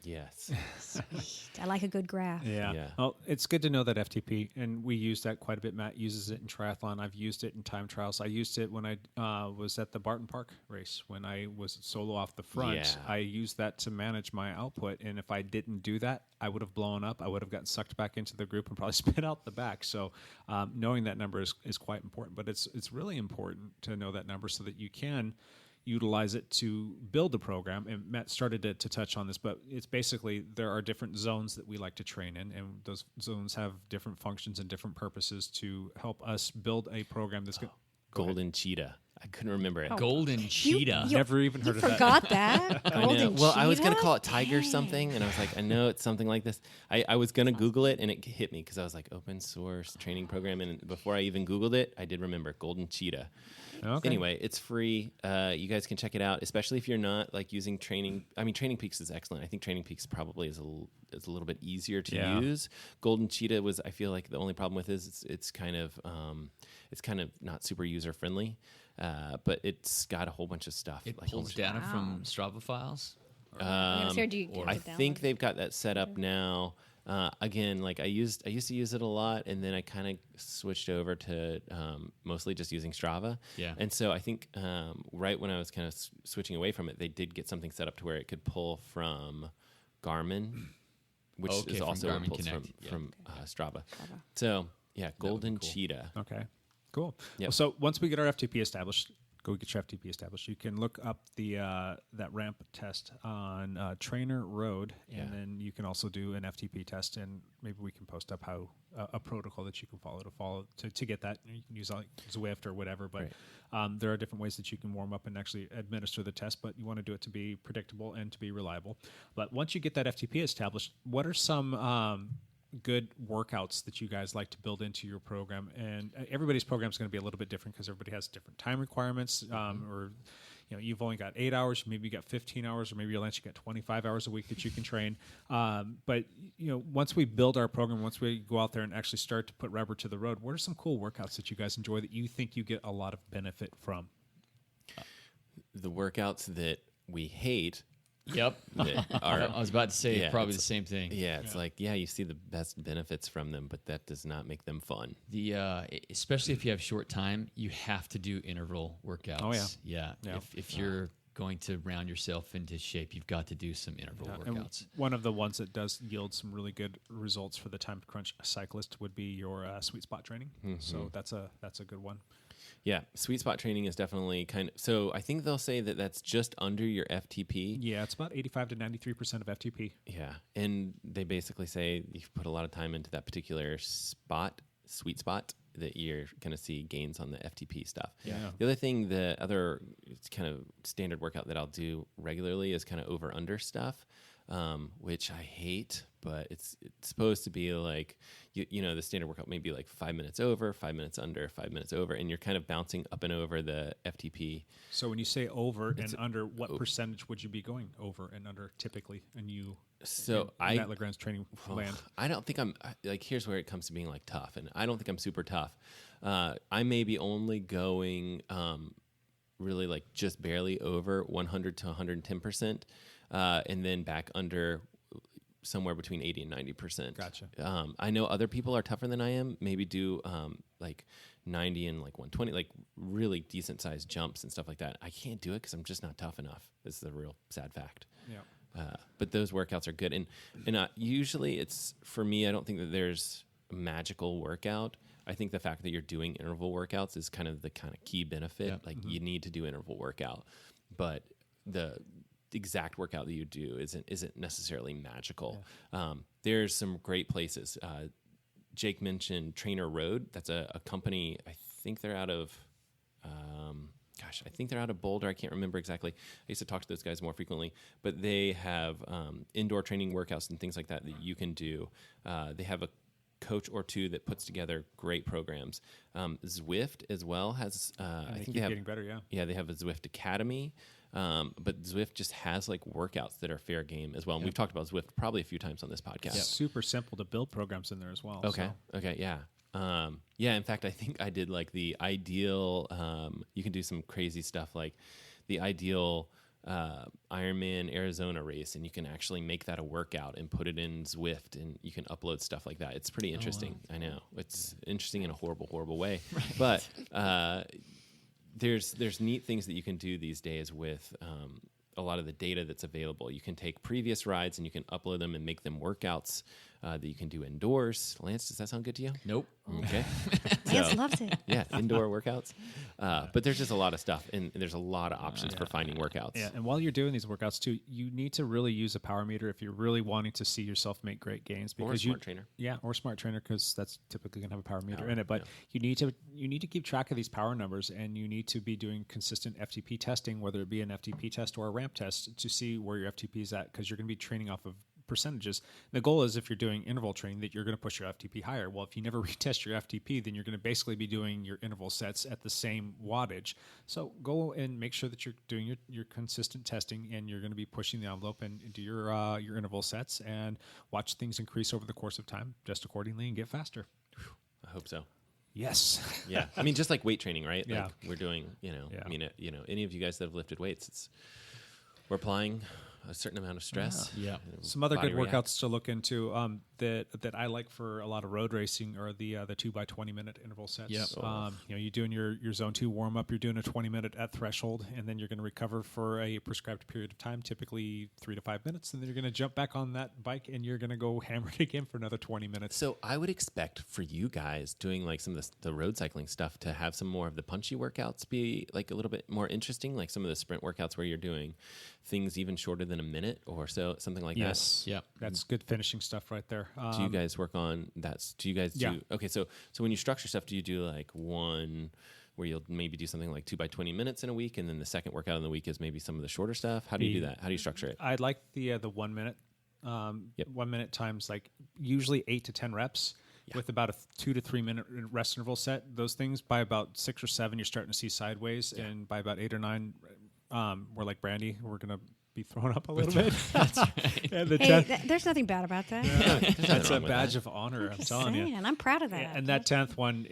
Yes. I like a good graph. Yeah. Yeah. Well, it's good to know that FTP, and we use that quite a bit. Matt uses it in triathlon. I've used it in time trials. I used it when I was at the Barton Park race. When I was solo off the front, Yeah. I used that to manage my output. And if I didn't do that, I would have blown up. I would have gotten sucked back into the group and probably spit out the back. So knowing that number is quite important. But it's really important to know that number so that you can utilize it to build a program. And Matt started to touch on this, but it's basically there are different zones that we like to train in, and those zones have different functions and different purposes to help us build a program that's good. Golden cheetah. I couldn't remember it. Golden cheetah. Never even heard of that. Forgot that. I know. Golden Well, I was going to cheetah? call it tiger something, and I was like, I know it's something like this. I was going to Google it, and it hit me because I was like, open source training program, and before I even Googled it, I did remember golden cheetah. Okay. Anyway, it's free. You guys can check it out, especially if you're not like using Training. I mean, Training Peaks is excellent. I think Training Peaks probably is a little bit easier to Yeah. use. Golden Cheetah was, I feel like the only problem with is it's kind of not super user friendly, but it's got a whole bunch of stuff. It like a whole pulls bunch of- data from Strava files. I'm gonna say, do you get I to think download they've got that set up now. Again, like I used to use it a lot, and then I kind of switched over to mostly just using Strava. Yeah. And so I think right when I was kind of switching away from it, they did get something set up to where it could pull from Garmin, which Okay, is from also Garmin pulls Connect, yeah. from Strava. So yeah, Golden Cheetah. Okay, cool. Yep. Well, so once we get our FTP established, go get your FTP established. You can look up the that ramp test on Trainer Road, and Yeah. then you can also do an FTP test, and maybe we can post up how a protocol that you can follow to get that. You can use like Zwift or whatever, but there are different ways that you can warm up and actually administer the test, but you want to do it to be predictable and to be reliable. But once you get that FTP established, what are some good workouts that you guys like to build into your program? And everybody's program is going to be a little bit different because everybody has different time requirements, or you've only got 8 hours, maybe you got 15 hours, or maybe you got 25 hours a week that you can train. But once we build our program, once we go out there and actually start to put rubber to the road, what are some cool workouts that you guys enjoy that you think you get a lot of benefit from? The workouts that we hate. Yep. That are, I was about to say Yeah, probably it's- the same thing. yeah, it's like you see the best benefits from them, but that does not make them fun. The especially if you have short time, you have to do interval workouts. Oh, yeah. Yeah. Yeah. If you're going to round yourself into shape, you've got to do some interval And workouts. one of the ones that does yield some really good results for the time crunch cyclist would be your sweet spot training. So that's a good one. Yeah, sweet spot training is definitely so I think they'll say that that's just under your FTP. Yeah, it's about 85 to 93% of FTP. Yeah, and they basically say if you put a lot of time into that particular sweet spot, that you're going to see gains on the FTP stuff. Yeah. The other thing, the other kind of standard workout that I'll do regularly is kind of over-under stuff, which I hate, but it's supposed to be like, the standard workout may be like 5 minutes over, 5 minutes under, 5 minutes over, and you're kind of bouncing up and over the FTP. So when you say over and under, what percentage would you be going over and under typically? And you So Matt LeGrand's training land. I don't think I'm like. Here's where it comes to being like tough, and I don't think I'm super tough. I may be only going really like just barely over 100 to 110%, and then back under somewhere between 80 and 90%. Gotcha. I know other people are tougher than I am. Maybe do like 90 and like 120, like really decent sized jumps and stuff like that. I can't do it because I'm just not tough enough. This is the real sad fact. Yeah. But those workouts are good, and usually it's for me. I don't think that there's a magical workout. I think the fact that you're doing interval workouts is kind of key benefit. Yeah. Like you need to do interval workout, but the exact workout that you do isn't necessarily magical. Yeah. There's some great places. Jake mentioned Trainer Road. That's a company. I think they're out of. I think they're out of Boulder. I can't remember exactly. I used to talk to those guys more frequently, but they have indoor training workouts and things like that you can do. They have a coach or two that puts together great programs. Zwift as well has. I think they have getting better. Yeah. Yeah, they have a Zwift Academy. But Zwift just has like workouts that are fair game as well. And we've talked about Zwift probably a few times on this podcast. It's super simple to build programs in there as well. Okay. So. Okay. Yeah. In fact, I think I did like the ideal, you can do some crazy stuff like the ideal Ironman Arizona race, and you can actually make that a workout and put it in Zwift, and you can upload stuff like that. It's pretty interesting. Oh, wow. I know. It's interesting in a horrible, horrible way. Right. But there's neat things that you can do these days with a lot of the data that's available. You can take previous rides and you can upload them and make them workouts that you can do indoors. Lance, does that sound good to you? Nope. Okay. Lance loves it. Yeah, indoor workouts. But there's just a lot of stuff, and there's a lot of options for finding workouts. Yeah, and while you're doing these workouts too, you need to really use a power meter if you're really wanting to see yourself make great gains. Because or a smart trainer. Yeah, or smart trainer, because that's typically going to have a power meter in it. But you need to keep track of these power numbers, and you need to be doing consistent FTP testing, whether it be an FTP test or a ramp test, to see where your FTP is at, because you're going to be training off of percentages. The goal is, if you're doing interval training, that you're going to push your FTP higher. Well, if you never retest your FTP, then you're going to basically be doing your interval sets at the same wattage. So go and make sure that you're doing your consistent testing, and you're going to be pushing the envelope and do your interval sets, and watch things increase over the course of time, just accordingly, and get faster. I hope so. Yes. Yeah. I mean, just like weight training, right? Yeah. Like we're doing, I mean, any of you guys that have lifted weights, we're applying a certain amount of stress. Yeah. Some other good reacts. workouts to look into that I like for a lot of road racing are the 2 by 20 minute interval sets. Yep. You're doing your zone 2 warm up. You're doing a 20 minute at threshold, and then you're going to recover for a prescribed period of time, typically 3 to 5 minutes, and then you're going to jump back on that bike and you're going to go hammer it again for another 20 minutes. So I would expect for you guys doing like some of the road cycling stuff to have some more of the punchy workouts be like a little bit more interesting, like some of the sprint workouts where you're doing things even shorter than a minute or so, something like that. Yes. Yep. That's good finishing stuff right there. Do you guys work on that? Do you guys do? Yeah. Okay, so when you structure stuff, do you do like one where you'll maybe do something like 2 by 20 minutes in a week, and then the second workout in the week is maybe some of the shorter stuff? How do you do that? How do you structure it? I'd like the 1 minute. 1 minute times like usually 8 to 10 reps. With about a 2 to 3 minute rest interval set. Those things by about 6 or 7, you're starting to see sideways, and by about 8 or 9, we're like Brandee. We're gonna be thrown up a little bit. That's right. And There's nothing bad about that. That's a badge of honor. I'm telling you. I'm proud of that. And that 10th one,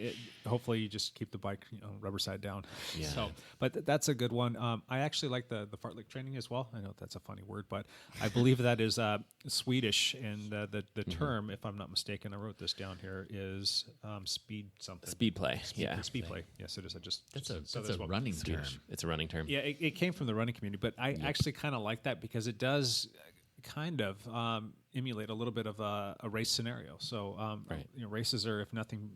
hopefully you just keep the bike rubber side down. Yeah. So, but that's a good one. I actually like the fartlek training as well. I know that's a funny word, but I believe that is Swedish, and the term, if I'm not mistaken, I wrote this down here, is speed something. Speed play. Speed play. Yes, it is. That's a running term. It's a running term. Yeah, it came from the running community, but I actually kind of like that because it does kind of emulate a little bit of a race scenario. So races are, if nothing,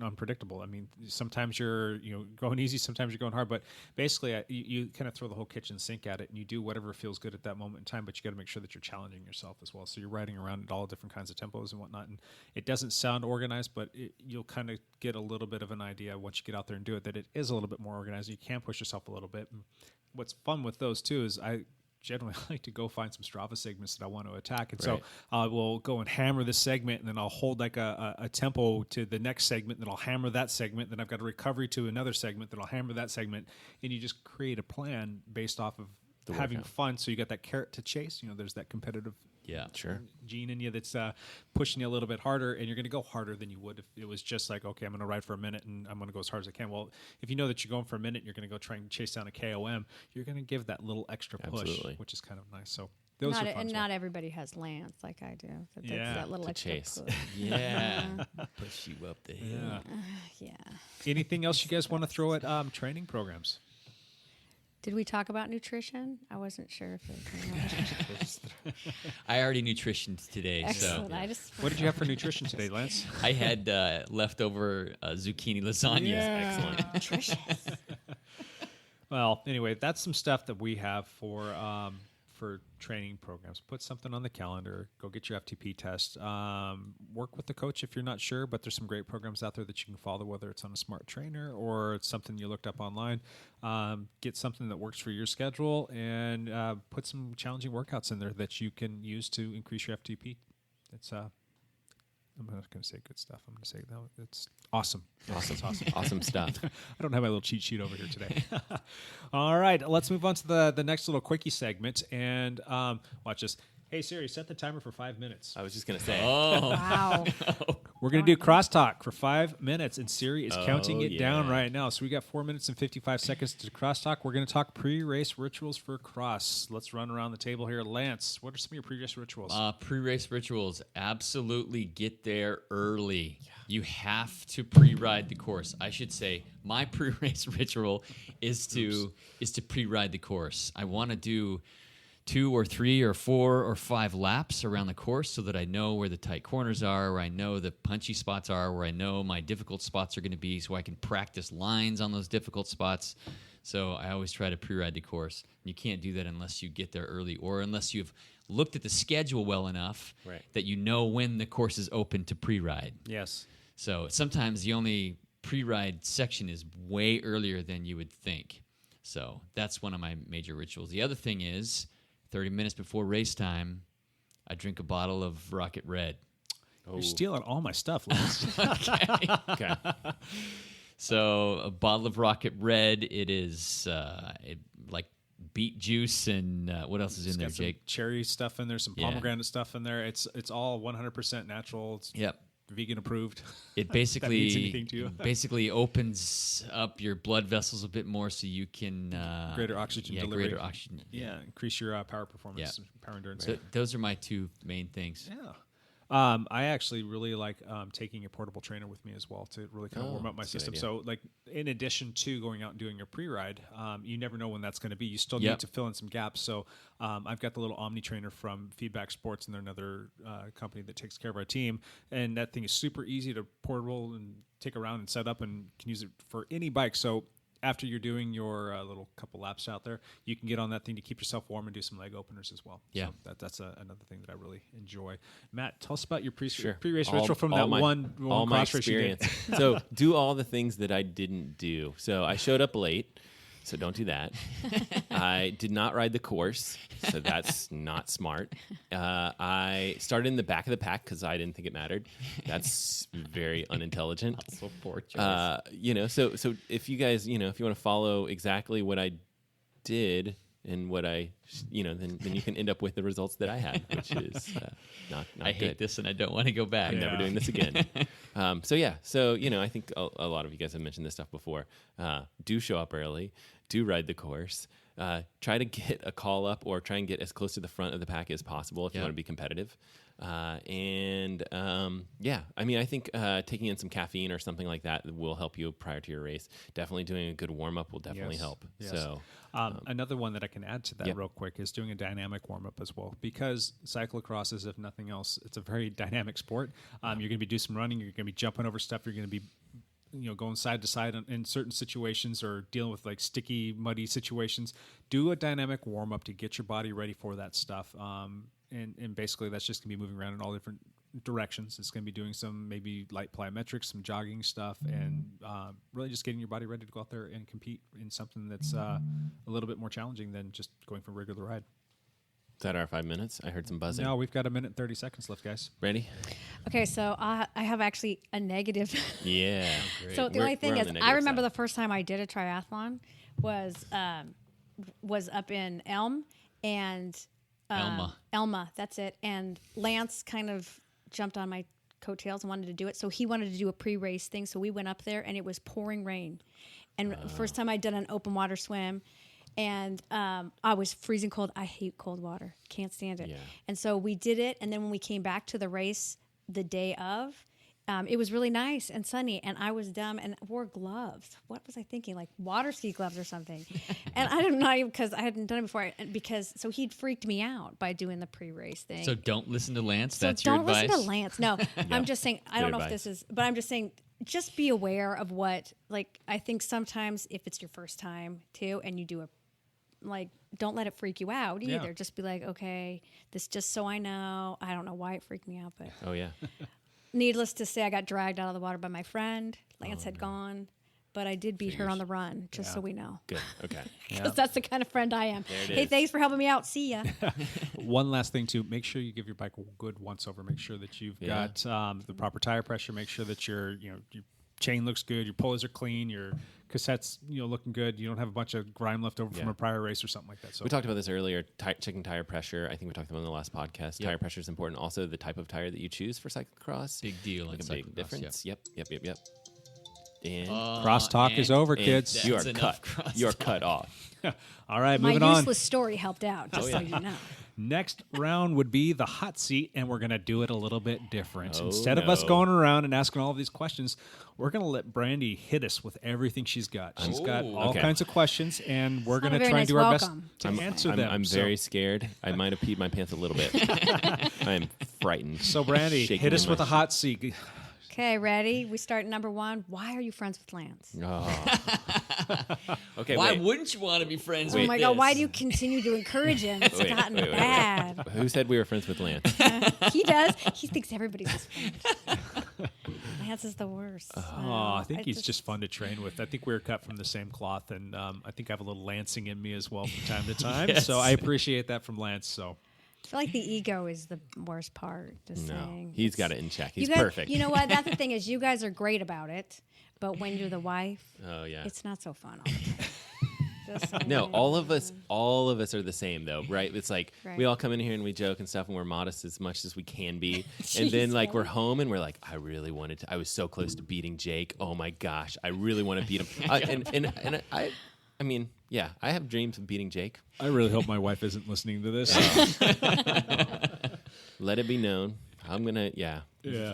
unpredictable. I mean, sometimes you're going easy, sometimes you're going hard, but basically you kind of throw the whole kitchen sink at it, and you do whatever feels good at that moment in time. But you got to make sure that you're challenging yourself as well. So you're riding around at all different kinds of tempos and whatnot, and it doesn't sound organized, but you'll kind of get a little bit of an idea once you get out there and do it that it is a little bit more organized. You can push yourself a little bit. And what's fun with those too is I generally like to go find some Strava segments that I want to attack. And so I will go and hammer this segment, and then I'll hold like a tempo to the next segment, then I'll hammer that segment, then I've got a recovery to another segment, then I'll hammer that segment, and you just create a plan based off of having fun. So you got that carrot to chase. There's that competitive Yeah, sure. Gene in you that's pushing you a little bit harder, and you're going to go harder than you would if it was just like, okay, I'm going to ride for a minute and I'm going to go as hard as I can. Well, if you know that you're going for a minute and you're going to go try and chase down a KOM, you're going to give that little extra push, Absolutely. which is kind of nice. So those Not, are fun. and as well. not everybody has Lance like I do. That's Yeah, that little to extra chase. push. Yeah, push you up the hill. Yeah. Yeah. Anything else you guys want to throw at training programs? Did we talk about nutrition? I wasn't sure if it was. I already nutritioned today, Excellent. so I just What did you have for nutrition today, Lance? I had leftover zucchini lasagna. Excellent. nutritious. Well, anyway, that's some stuff that we have for training programs. Put something on the calendar. Go get your FTP test. Work with the coach if you're not sure, but there's some great programs out there that you can follow, whether it's on a smart trainer or it's something you looked up online. Get something that works for your schedule and put some challenging workouts in there that you can use to increase your FTP. It's I'm not going to say good stuff. I'm going to say no. It's awesome. It's awesome. Awesome stuff. I don't have my little cheat sheet over here today. All right, let's move on to the next little quickie segment and watch this. Hey Siri, set the timer for 5 minutes. I was just gonna say. Oh, Wow. We're going to do crosstalk for 5 minutes, and Siri is counting it down yeah. right now. So we got 4 minutes and 55 seconds to crosstalk. We're going to talk pre-race rituals for cross. Let's run around the table here. Lance, what are some of your pre-race rituals? pre-race rituals. Absolutely get there early. You have to pre-ride the course. I should say my pre-race ritual is to pre-ride the course. I want to do 2 or 3 or 4 or 5 laps around the course so that I know where the tight corners are, where I know the punchy spots are, where I know my difficult spots are going to be, so I can practice lines on those difficult spots. So I always try to pre-ride the course. You can't do that unless you get there early or unless you've looked at the schedule well enough that you know when the course is open to pre-ride. Yes. So sometimes the only pre-ride section is way earlier than you would think. So that's one of my major rituals. The other thing is 30 minutes before race time, I drink a bottle of Rocket Red. You're stealing all my stuff, Lance. Okay. So a bottle of Rocket Red, it is like beet juice and what else is in there, Got some Jake? cherry stuff in there, some pomegranate stuff in there. It's all 100% natural. It's Yep. vegan approved. It means anything to you. basically opens up your blood vessels a bit more so you can Greater oxygen delivery. greater oxygen. Yeah, increase your power performance, power endurance. So those are my 2 main things. Yeah. I actually really like taking a portable trainer with me as well to really kind of warm up my that's a good system. idea. So, like, in addition to going out and doing your pre-ride, you never know when that's going to be. You still Yep. need to fill in some gaps. So, I've got the little Omni trainer from Feedback Sports, and they're another company that takes care of our team. And that thing is super easy to portable and take around and set up, and can use it for any bike. So, after you're doing your little couple laps out there, you can get on that thing to keep yourself warm and do some leg openers as well. Yeah. So that's another thing that I really enjoy. Matt, tell us about your Sure. pre-race All- ritual from all that my- one all my cross race you did. experience. So do all the things that I didn't do. So I showed up late, so don't do that. I did not ride the course, so that's not smart. I started in the back of the pack because I didn't think it mattered. That's very unintelligent. Also poor choice. So if you guys, if you want to follow exactly what I did and what I, then you can end up with the results that I had, which is not I good. hate this and I don't want to go back. I'm never doing this again. So I think a lot of you guys have mentioned this stuff before. Do show up early. Do ride the course. Try to get a call up or try and get as close to the front of the pack as possible if you Yeah. want to be competitive. I think taking in some caffeine or something like that will help you prior to your race. Definitely doing a good warm up will definitely Yes. help. Yes. So Another one that I can add to that Yep. real quick is doing a dynamic warm-up as well, because cyclocross is, if nothing else, it's a very dynamic sport. You're going to be doing some running, you're going to be jumping over stuff, you're going to be going side to side in certain situations or dealing with like sticky, muddy situations. Do a dynamic warm-up to get your body ready for that stuff. And basically that's just going to be moving around in all different directions. It's going to be doing some maybe light plyometrics, some jogging stuff, and really just getting your body ready to go out there and compete in something that's a little bit more challenging than just going for a regular ride. is that our 5 minutes? I heard some buzzing. No, we've got 1 minute and 30 seconds left, guys. Brandee? Okay, so I have actually a negative. Yeah. So the We're- only thing we're on is, the I negative remember side. the first time I did a triathlon was up in Elm, and Elma, that's it. And Lance kind of jumped on my coattails and wanted to do it. So he wanted to do a pre-race thing. So we went up there and it was pouring rain. And first time I'd done an open water swim. And I was freezing cold. I hate cold water. Can't stand it. Yeah. And so we did it. And then when we came back to the race the day of, it was really nice and sunny. And I was dumb and wore gloves. What was I thinking? Like water ski gloves or something. And I don't know, because I hadn't done it before. So he'd freaked me out by doing the pre-race thing. So don't listen to Lance. So That's your advice. Don't listen to Lance. No, I'm just saying, I don't know if advice. this is, but I'm just saying, just be aware of what, like, I think sometimes if it's your first time too, and you do don't let it freak you out either. Yeah. Just be like, okay, this just so I know. I don't know why it freaked me out, but Oh yeah. needless to say, I got dragged out of the water by my friend. Lance had gone, but I did beat her on the run, just so we know. Good. Okay. Because that's the kind of friend I am. There it Hey, is. thanks for helping me out. See ya. One last thing too: make sure you give your bike a good once over. Make sure that you've Yeah. got the proper tire pressure. Make sure that your chain looks good, your pulleys are clean, your cassettes looking good. You don't have a bunch of grime left over from a prior race or something like that. So We talked about this earlier, checking tire pressure. I think we talked about it in the last podcast. Yep. Tire pressure is important. Also, the type of tire that you choose for cyclocross. Big deal in Like a big cyclocross, difference. Yep. And crosstalk is and over, kids. you are that's cut. enough crosstalk. You're cut off. All right, My moving on. useless story helped out, just so you know. Next round would be the hot seat, and we're going to do it a little bit different. Oh, Instead of us no. going around and asking all of these questions, we're going to let Brandee hit us with everything she's got. She's got all Okay. kinds of questions, and we're It's not going a to very try nice and do our welcome. best to answer them. I'm So- very scared. I might have peed my pants a little bit. I'm frightened. So, Brandee, Shaking hit us in with my a hot seat. Okay, ready? We start number 1. Why are you friends with Lance? Oh. Okay, Why wait. wouldn't you want to be friends Oh with my this? God, why do you continue to encourage him? It's gotten bad. Who said we were friends with Lance? He does. He thinks everybody's his friend. Lance is the worst. Oh, I think he's just fun to train with. I think we're cut from the same cloth, and I think I have a little lancing in me as well from time to time. Yes. So I appreciate that from Lance. So I feel like the ego is the worst part. Just No, saying. he's It's- got it in check. He's you guys, perfect. You know what? That's the thing is, you guys are great about it, but when you're the wife, Oh yeah. it's not so fun all the time. Just saying. No, all of us are the same though, right? It's like Right. we all come in here and we joke and stuff, and we're modest as much as we can be, and then like we're home and we're like, I really wanted to. I was so close to beating Jake. Oh my gosh, I really want to beat him. I mean, yeah, I have dreams of beating Jake. I really hope my wife isn't listening to this. Let it be known. I'm gonna, yeah.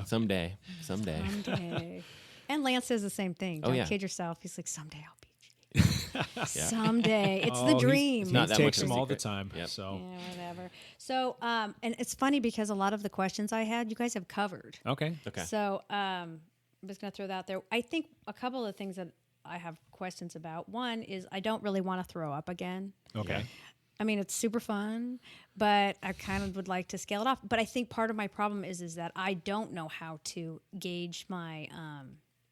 Someday. Someday. And Lance says the same thing. Oh, Don't yeah. kid yourself. He's like, someday I'll beat you. Someday. It's the dream. It's not He that takes much of them a all the secret. time. Yep. So Yeah, whatever. So, and it's funny because a lot of the questions I had, you guys have covered. okay. Okay. So, I'm just going to throw that out there. I think a couple of things that I have questions about. One is I don't really want to throw up again. Okay. I mean, it's super fun, but I kind of would like to scale it off. But I think part of my problem is that I don't know how to gauge my,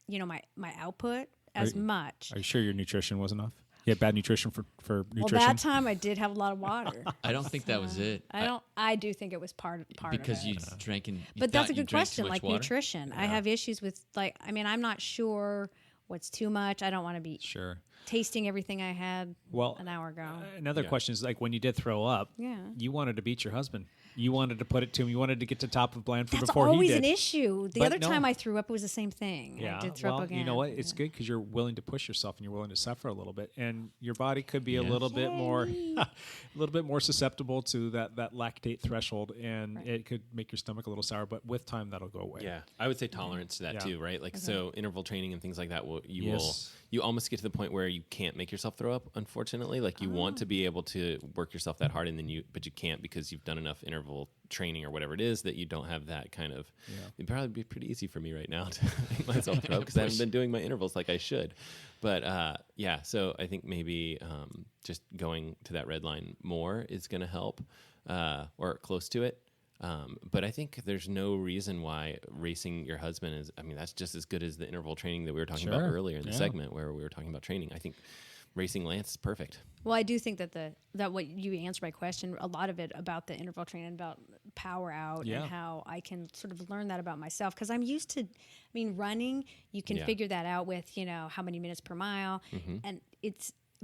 my output as much. Are you sure your nutrition wasn't enough? You had bad nutrition for Well, nutrition? that time I did have a lot of water. I don't think that was it. I do think it was part because of it. you drank and. But that's a you good drank too question. much Like water? nutrition, I have issues with I'm not sure what's too much. I don't want to be Sure. tasting everything I had Well, an hour ago. Another question is like when you did throw up, Yeah. you wanted to beat your husband. You wanted to put it to him. You wanted to get to top of Blandford That's before he always did. an issue. The But other no. time I threw up, it was the same thing. Yeah. I did throw well, up again. you know what? It's good because you're willing to push yourself and you're willing to suffer a little bit, and your body could be a little bit more, a little bit more susceptible to that lactate threshold, and it could make your stomach a little sour. But with time, that'll go away. Yeah, I would say tolerance to that Yeah. too, right? Like so, interval training and things like that. Yes. You almost get to the point where you can't make yourself throw up. Unfortunately, like you want to be able to work yourself that hard, and then but you can't because you've done enough interval training or whatever it is that you don't have that kind of. It'd probably be pretty easy for me right now to make myself throw up because I haven't been doing my intervals like I should. But yeah, so I think maybe just going to that red line more is going to help, or close to it. But I think there's no reason why racing your husband is, I mean, that's just as good as the interval training that we were talking about earlier in the segment where we were talking about training. I think racing Lance is perfect. Well, I do think that what you answered my question, a lot of it about the interval training, about power out, and how I can sort of learn that about myself because I'm used to, running. You can figure that out with how many minutes per mile, and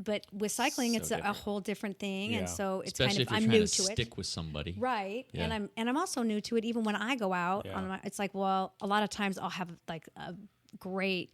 but with cycling, So it's a different. whole different thing, Yeah. and so it's Especially kind if of you're I'm trying new to to it. stick with somebody. Right. Yeah. And I'm also new to it even when I go out Yeah. on my, it's like, well, a lot of times I'll have like a great,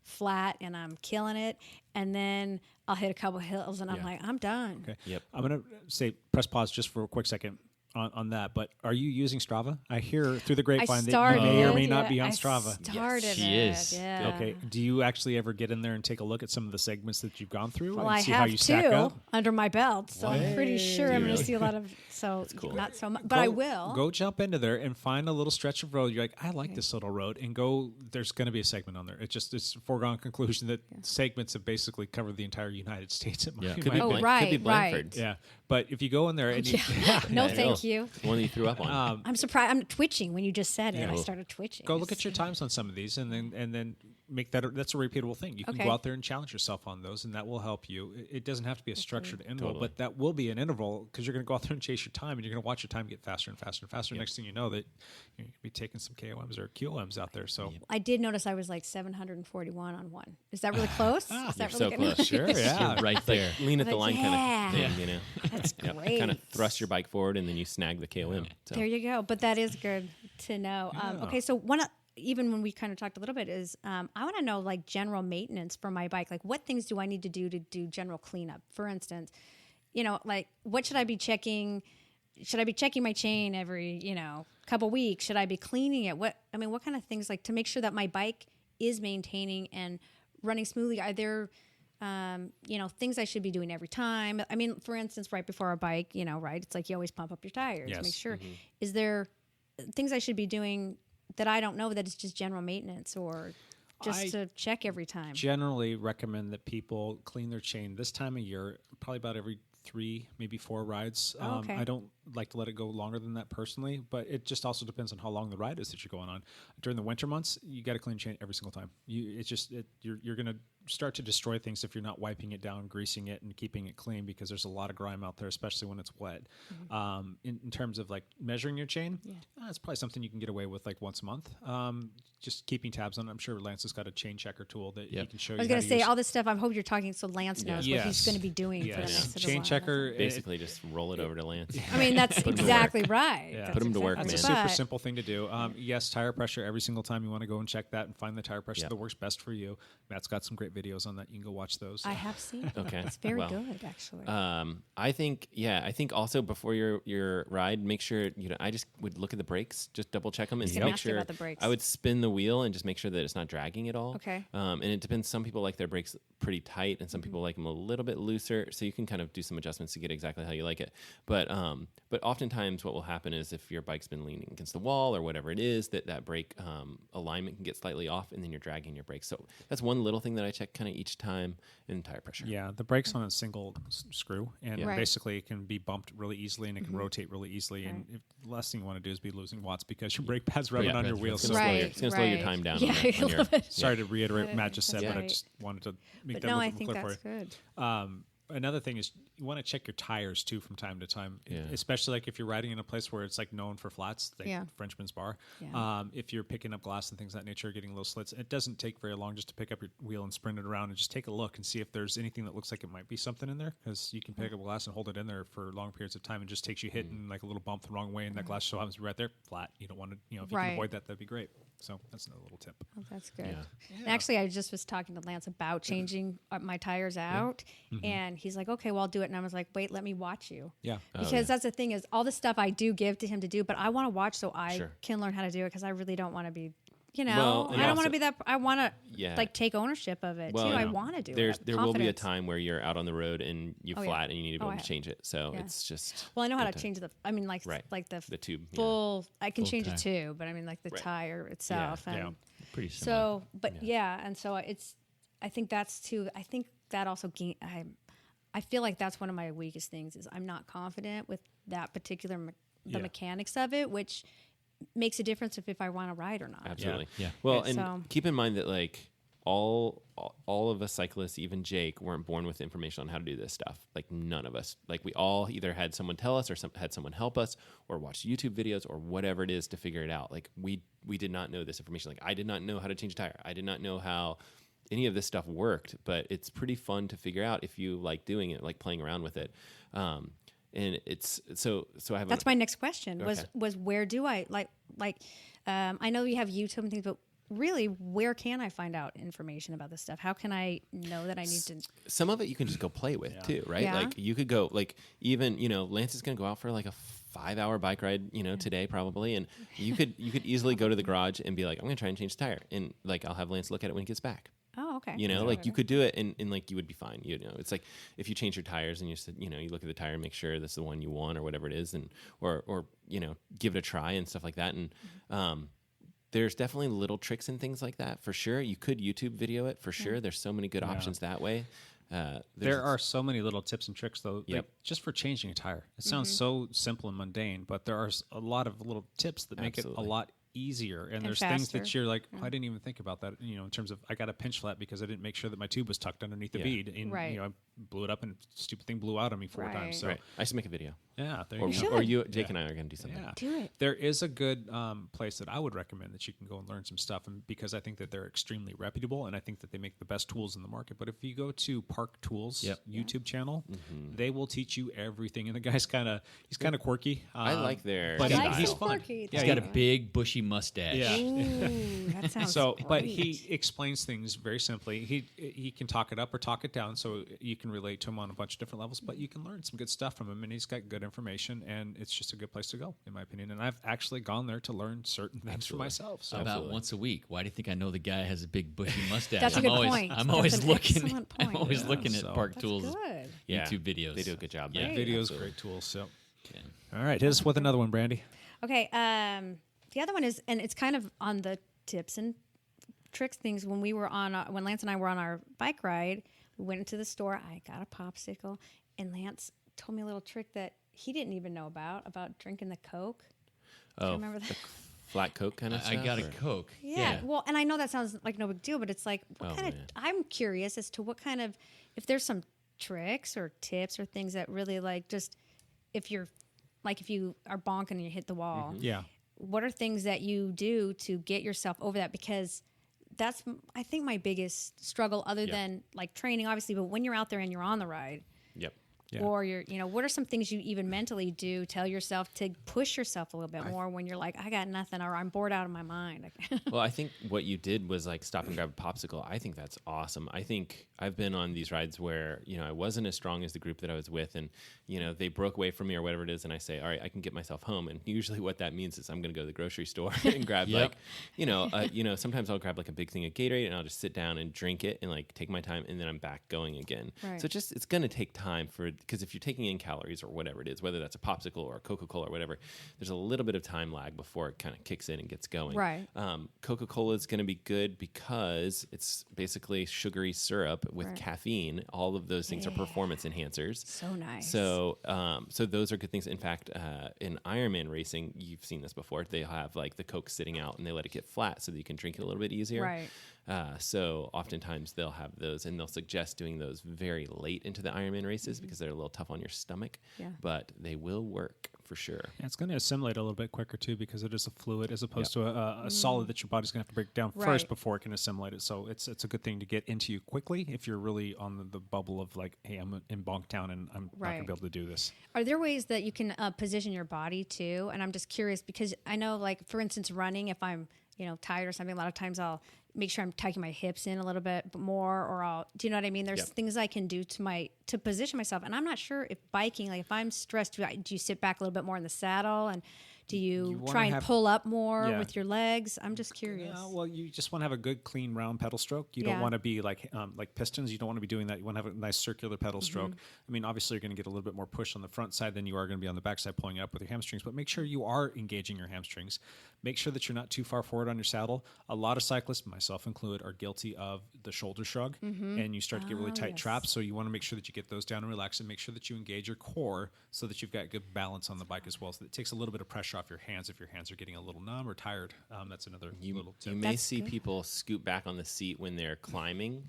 flat and I'm killing it. And then I'll hit a couple hills and I'm like, I'm done. Okay. Yep. I'm going to say press pause just for a quick second on that. But are you using Strava? I hear through the grapevine that you may or may not be on Strava. Started she it, is. Yeah. Okay. Do you actually ever get in there and take a look at some of the segments that you've gone through Well, and I see have how you stack two up? under my belt, so I'm pretty sure I'm going really? to see a lot of. So cool. not so much, but I will. Go jump into there and find a little stretch of road. You're like, I like this little road, and go. There's going to be a segment on there. It's a foregone conclusion that segments have basically covered the entire United States. Yeah, In could my be, Oh, opinion. right, could be right. Blanford's. Yeah, but if you go in there and you, No, Yeah, I thank know. you. The one that you threw up on. I'm surprised. I'm twitching when you just said it. Yeah. I started twitching. go look at your times on some of these, and then make that's a repeatable thing. You can Okay. go out there and challenge yourself on those, and that will help you. It doesn't have to be a structured interval, Totally. but that will be an interval because you're going to go out there and chase your time, and you're going to watch your time get faster and faster and faster. Next thing you know, that you're going to be taking some KOMs or QOMs out there. So I did notice I was like 741 on one. Is that really close? Is that You're really so good? close. sure, yeah. You're right there. Lean at the Like, line kind yeah. of thing, That's Yep. great. Kind of thrust your bike forward and then you snag the KOM. So. There you go. But that is good to know. Okay, so even when we kind of talked a little bit is I want to know like general maintenance for my bike. Like what things do I need to do general cleanup? For instance, like what should I be checking? Should I be checking my chain every, couple weeks? Should I be cleaning it? What kind of things like to make sure that my bike is maintaining and running smoothly? Are there things I should be doing every time? I mean, for instance, right before a bike, right? It's like you always pump up your tires. Yes. Make sure. Is there things I should be doing that I don't know that it's just general maintenance or just to check every time? generally recommend that people clean their chain this time of year, probably about every 3, maybe 4 rides. Oh, okay. I don't like to let it go longer than that personally, but it just also depends on how long the ride is that you're going on. During the winter months, you got to clean chain every single time. You're going to start to destroy things if you're not wiping it down, greasing it, and keeping it clean because there's a lot of grime out there, especially when it's wet. In terms of like measuring your chain, it's probably something you can get away with like once a month. Just keeping tabs on it. I'm sure Lance has got a chain checker tool that he can show you. I was going to say all this stuff. I hope you're talking so Lance knows what he's Yes. going to be doing for the Yes. next little Chain while. checker. Basically, just roll it over to Lance. I mean, that's Put 'em to exactly work. right. Yeah. That's Put 'em to work, exactly It's a man. super right. simple thing to do. Yes, tire pressure every single time you want to go and check that and find the tire pressure Yep. that works best for you. Matt's got some great videos on that. You can go watch those. I have seen it. Okay. It's very Well, good, actually. I think also before your ride, make sure I just would look at the brakes, just double check them, and gonna make ask you sure. about the brakes. I would spin the wheel and just make sure that it's not dragging at all. Okay. And it depends. Some people like their brakes pretty tight, and some Mm-hmm. people like them a little bit looser. So you can kind of do some adjustments to get exactly how you like it. But oftentimes what will happen is if your bike's been leaning against the wall or whatever it is, that brake alignment can get slightly off, and then you're dragging your brakes. So that's one little thing that I check kind of each time, and tire pressure. Yeah, the brake's on a single screw, and Right. basically it can be bumped really easily, and it can rotate really easily. And the last thing you want to do is be losing watts because your brake pad's rubbing Yeah, on your it's wheels. gonna So slow Right, your- it's going to slow your right. time down. Yeah, on I your, love it. sorry to reiterate what Matt just said, That's but I right. just wanted to make But that no, a I little think bit clear that's for you. good. Another thing is you want to check your tires too from time to time, Yeah. especially like if you're riding in a place where it's like known for flats, like Yeah. Frenchman's Bar. Yeah. If you're picking up glass and things of that nature, getting little slits, it doesn't take very long just to pick up your wheel and sprint it around and just take a look and see if there's anything that looks like it might be something in there, because you can pick up glass and hold it in there for long periods of time and just takes you hitting like a little bump the wrong way, and that glass so happens to be right there flat. You don't want to, if you Right. can avoid that, that'd be great. So that's another little tip. Oh, that's good. Yeah. And actually, I just was talking to Lance about changing my tires out, and he's like, "Okay, well, I'll do it." And I was like, "Wait, let me watch you." Yeah. Because that's the thing is, all the stuff I do give to him to do, but I want to watch so I Sure. can learn how to do it because I really don't want to be, Well, and I don't want also- to be that. I want to Yeah. like take ownership of it too. Well, I and want to do There it. will be a Confidence. time where you're out on the road and you Oh, yeah. flat and you need to be Oh, able I- to change it. So yeah. it's just. Well, I know how good to change the. I mean, like Right. like the tube. yeah. full. I can Full change tire. it too, but I mean like the Right. tire itself. Yeah. And Pretty similar. so, but yeah, and so it's. I think that's too. I think that also. I feel like that's one of my weakest things is I'm not confident with that particular the mechanics of it, which makes a difference if I want to ride or not. Absolutely. Yeah. Well, Okay, and so- keep in mind that like all of us cyclists, even Jake, weren't born with information on how to do this stuff. Like none of us. Like we all either had someone tell us or had someone help us or watched YouTube videos or whatever it is to figure it out. Like we did not know this information. Like I did not know how to change a tire. I did not know how any of this stuff worked, but it's pretty fun to figure out if you like doing it, like playing around with it. And it's so I have. That's my next question. Okay. Was where do I I know you have YouTube and things, but really, where can I find out information about this stuff? How can I know that I need to? Some of it you can just go play with too, right? Yeah. Like you could go, like even Lance is going to go out for like a 5-hour bike ride, today probably, and you could easily go to the garage and be like, I'm going to try and change the tire, and like I'll have Lance look at it when he gets back. Oh, okay. Like you could do it and like you would be fine. It's like if you change your tires and you said, you look at the tire and make sure this is the one you want or whatever it is, and or give it a try and stuff like that. And there's definitely little tricks and things like that for sure. You could YouTube video it for sure. There's so many good options that way. There are so many little tips and tricks though, Yep. like just for changing a tire. It sounds so simple and mundane, but there are a lot of little tips that make it a lot easier, and there's things that faster. you're like, I didn't even think about that, in terms of I got a pinch flat because I didn't make sure that my tube was tucked underneath the bead, and Right. I blew it up and stupid thing blew out on me 4 times. So right. I should make a video. yeah, there Or, you go. or you, Jake and I are going to do something. Yeah. Do it. There is a good place that I would recommend that you can go and learn some stuff, and because I think that they're extremely reputable, and I think that they make the best tools in the market. But if you go to Park Tools YouTube channel, they will teach you everything. And the guy's he's kind of quirky. I like their but style. he's some fun. quirky. Yeah, He's got a big bushy mustache. Yeah. Ooh, that sounds So, but great. he explains things very simply. He can talk it up or talk it down, so you can relate to him on a bunch of different levels. But you can learn some good stuff from him, and he's got good information, and it's just a good place to go, in my opinion. And I've actually gone there to learn certain things for myself. So About once a week. Why do you think I know the guy has a big bushy mustache? That's a good point. I'm That's always an looking. excellent I'm point. always Yeah, looking so- at Park That's Tools good. YouTube videos. They do a good job. Yeah. there. videos, Absolutely. great tools. So, Yeah. all right, hit us with another one, Brandee. Okay. The other one is, and it's kind of on the tips and tricks things. When when Lance and I were on our bike ride, we went into the store. I got a popsicle, and Lance told me a little trick that he didn't even know about drinking the Coke. Do you remember that? Flat Coke kind of stuff? I got a or- Coke. Yeah. Well, and I know that sounds like no big deal, but it's like, what kind of, man. I'm curious as to what kind of, if there's some tricks or tips or things that really like just, if you are bonking and you hit the wall, Yeah. what are things that you do to get yourself over that? Because that's, I think, my biggest struggle other than like training, obviously, but when you're out there and you're on the ride, Yep. Yeah. or what are some things you even mentally do, tell yourself to push yourself a little bit more when you're like, I got nothing, or I'm bored out of my mind. Well, I think what you did was like stop and grab a popsicle. I think that's awesome. I think I've been on these rides where, I wasn't as strong as the group that I was with, and, they broke away from me or whatever it is, and I say, all right, I can get myself home. And usually what that means is I'm going to go to the grocery store and grab sometimes I'll grab like a big thing of Gatorade, and I'll just sit down and drink it and like take my time, and then I'm back going again. Right. So it's going to take time because if you're taking in calories or whatever it is, whether that's a popsicle or a Coca-Cola or whatever, there's a little bit of time lag before it kind of kicks in and gets going. Right. Coca-Cola is going to be good because it's basically sugary syrup with caffeine. All of those things are performance enhancers. So nice. So those are good things. In fact, in Ironman racing, you've seen this before. They have like the Coke sitting out and they let it get flat so that you can drink it a little bit easier. Right. So oftentimes they'll have those, and they'll suggest doing those very late into the Ironman races because they're a little tough on your stomach. Yeah. But they will work for sure. Yeah, it's going to assimilate a little bit quicker too because it is a fluid as opposed to a solid that your body's going to have to break down first Right. before it can assimilate it. So it's a good thing to get into you quickly if you're really on the bubble of like, hey, I'm in Bonktown and I'm not going to be able to do this. Are there ways that you can position your body too? And I'm just curious because I know, like, for instance, running, if I'm, tired or something, a lot of times I'll make sure I'm tucking my hips in a little bit more, or do you know what I mean? There's things I can do to position myself. And I'm not sure if biking, like if I'm stressed, do you sit back a little bit more in the saddle, and do you wanna try and have- pull up more Yeah. with your legs? I'm just curious. Well, you just want to have a good, clean, round pedal stroke. You Yeah. don't want to be like pistons. You don't want to be doing that. You want to have a nice circular pedal Mm-hmm. stroke. I mean, obviously, you're going to get a little bit more push on the front side than you are going to be on the back side pulling up with your hamstrings. But make sure you are engaging your hamstrings. Make sure that you're not too far forward on your saddle. A lot of cyclists, myself included, are guilty of the shoulder shrug, and you start to get really tight yes. traps. So you want to make sure that you get those down and relax, and make sure that you engage your core so that you've got good balance on the bike as well. So that it takes a little bit of pressure off your hands if your hands are getting a little numb or tired. That's another little tip. You may That's see good. people scoot back on the seat when they're climbing.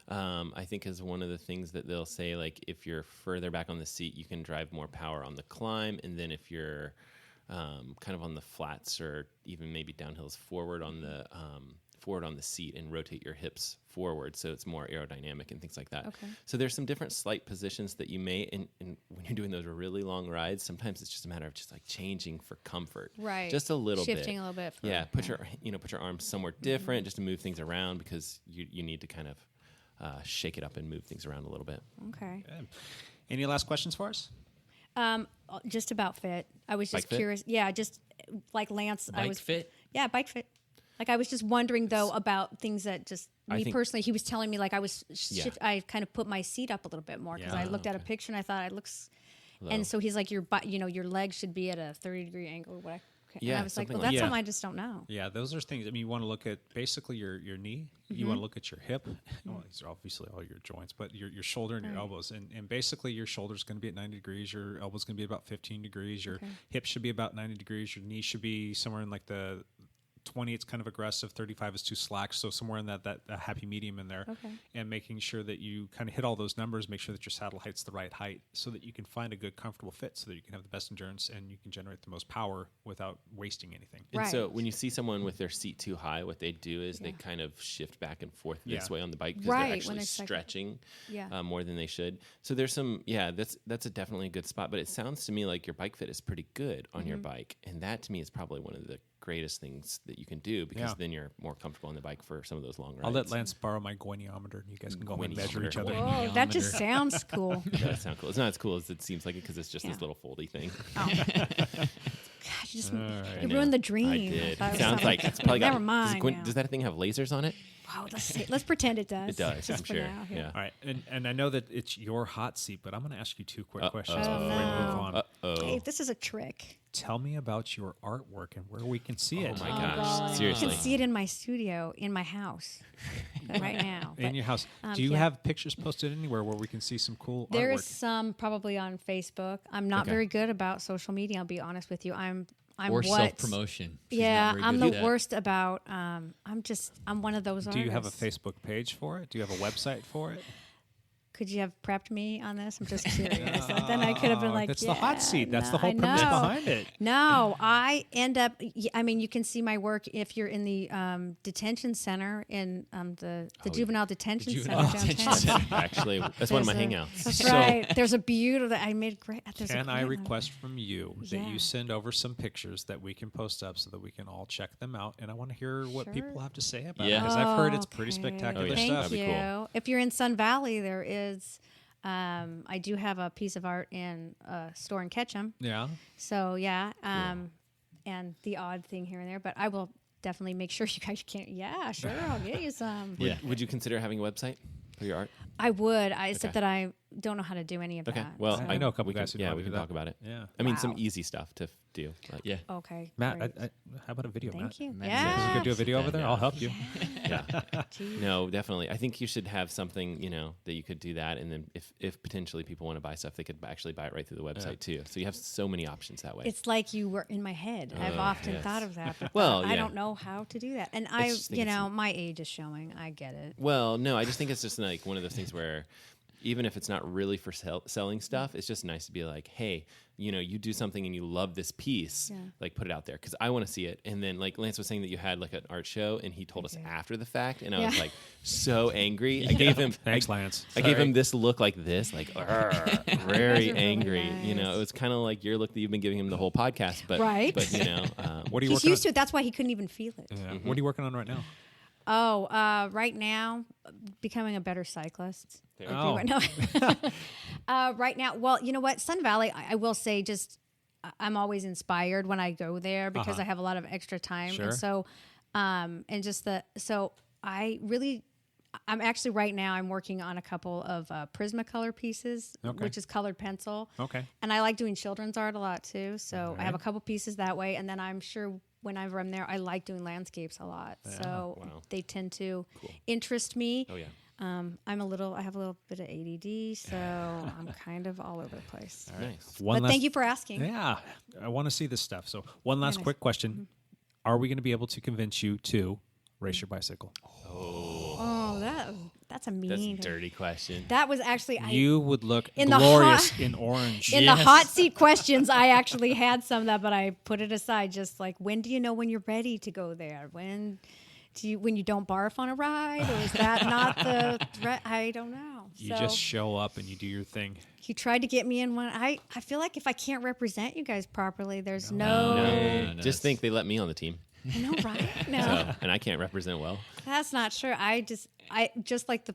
I think is one of the things that they'll say, like, if you're further back on the seat, you can drive more power on the climb. And then if you're kind of on the flats or even maybe downhills forward on the seat and rotate your hips forward, so it's more aerodynamic and things like that. Okay. So there's some different slight positions that you may, and when you're doing those really long rides, sometimes it's just a matter of just like changing for comfort. Right. Just a little bit. Shifting a little bit. Yeah, put your arms somewhere different just to move things around, because you need to kind of shake it up and move things around a little bit. Okay. Good. Any last questions for us? Just about fit. I was just Bike fit? curious. Yeah, just like Lance. I Bike was fit? Yeah, bike fit. Like I was just wondering though about things that just I me think- personally. He was telling me like I was. Yeah. I kind of put my seat up a little bit more because I looked at a picture and I thought it looks. Low. And so he's like, your legs should be at a 30-degree angle. Or whatever. And Yeah, I was like, something well, like that's that. something I just don't know. Yeah, those are things. I mean, you want to look at basically your knee. You want to look at your hip. Well, these are obviously all your joints, but your shoulder and your elbows. And basically, your shoulder's going to be at 90 degrees. Your elbow's going to be about 15 degrees. Your hip should be about 90 degrees. Your knee should be somewhere in like the 20, it's kind of aggressive. 35 is too slack. So somewhere in that happy medium in there. Okay. And making sure that you kind of hit all those numbers, make sure that your saddle height's the right height so that you can find a good, comfortable fit so that you can have the best endurance and you can generate the most power without wasting anything. And Right. so when you see someone with their seat too high, what they do is they kind of shift back and forth this Yeah. way on the bike because Right, they're when actually they're cycling. stretching Yeah. more than they should. So there's some, that's definitely a good spot. But it sounds to me like your bike fit is pretty good on your bike. And that to me is probably one of the greatest things that you can do because then you're more comfortable on the bike for some of those long rides. I'll let Lance borrow my goniometer and you guys can go home and measure each other. Whoa, that just sounds cool. That does sound cool. It's not as cool as it seems like it because it's just this little foldy thing. Gosh, you just I you know. ruined the dream. I did. thought It was sounds something- like it's probably got. Never mind. now. Does that thing have lasers on it? Wow, let's pretend it does. It does, Just I'm for sure. now, Yeah. All right, and I know that it's your hot seat, but I'm going to ask you two quick Uh-oh. questions before we move on. Uh-oh. Hey, this is a trick. Tell me about your artwork and where we can see it. Oh my Oh, gosh. God. Seriously. You can see it in my studio, in my house, right now. In But your house. Do you yeah. have pictures posted anywhere where we can see some cool there artwork? is some probably on Facebook. I'm not Okay. very good about social media. I'll be honest with you. I'm Or what? self-promotion. She's not Yeah, very I'm good the at that. worst about. I'm one of those. Do you have a artists. Facebook page for it? Do you have a website for it? Could you have prepped me on this? I'm just curious. Then I could have been like, That's yeah, the hot seat. That's no, the whole I premise know. behind it. No, I end up. I mean, you can see my work if you're in the detention center in the juvenile detention juvenile center detention downtown. center. Actually, that's one of my There's a- hangouts. That's So- right. There's a beautiful. I made great. There's a Can I great one. request from you that Yeah. you send over some pictures that we can post up so that we can all check them out? And I want to hear what Sure. people have to say about Yeah. it because I've heard it's pretty Okay. spectacular Oh, yeah. Thank stuff. That'd be you. cool. If you're in Sun Valley, there is. I do have a piece of art in a store in Ketchum. Yeah. So yeah, and the odd thing here and there, but I will definitely make sure you guys can. Yeah, sure, I'll get you some. Yeah. Would you consider having a website for your art? I would, except Okay. that I don't know how to do any of Okay. that. Well, so- I know a couple we can- guys who Yeah, probably we can do that. talk about it. Yeah. I mean, some Wow. easy stuff to do. But Yeah. Okay, Matt, great. how about a video, Matt? Thank you. Matt, Yeah. You could do a video over there. Yeah. I'll help you. yeah. Jeez. No, definitely. I think you should have something, that you could do that. And then if potentially people want to buy stuff, they could actually buy it right through the website too. So you have so many options that way. It's like you were in my head. I've often yes. thought of that. But Well, I yeah. don't know how to do that. And just think it's- my age is showing. I get it. Well, no, I just think it's just like one of those things where even if it's not really for selling stuff, it's just nice to be like, hey, you do something and you love this piece, Yeah. like put it out there because I want to see it. And then like Lance was saying that you had like an art show and he told us after the fact and I was Yeah. like so angry. I gave him Thanks, Lance. I gave him this look like this, like Those very are really angry. nice. It was kind of like your look that you've been giving him the whole podcast, but Right. But What are you He's working used to it. That's why he couldn't even feel it. on? Yeah. What are you working on right now? Oh, right now, becoming a better cyclist. Oh. Right now, well, you know what? Sun Valley, I will say, I'm always inspired when I go there because I have a lot of extra time, Sure. and so, I'm actually right now I'm working on a couple of Prismacolor pieces, Okay. which is colored pencil. Okay. And I like doing children's art a lot too. So I have a couple pieces that way, and then I'm sure whenever I'm there, I like doing landscapes a lot. So Wow. they tend to interest me. oh yeah. I have a little bit of ADD, so I'm kind of all over the place. Nice. But thank you for asking. Yeah, I want to see this stuff. So one last nice. quick question: Are we going to be able to convince you to race your bicycle? Oh, that's a That's a mean. dirty question. That was actually You would look in the glorious hot- in orange. in the hot seat questions. I actually had some of that, but I put it aside. Just like, when do you know when you're ready to go there? When Do you when you don't barf on a ride, or is that not the threat? I don't know. You just show up and you do your thing. He tried to get me in one. I feel like if I can't represent you guys properly, there's no. Just think they let me on the team. I know, right? No, So, and I can't represent well. that's not true. I just like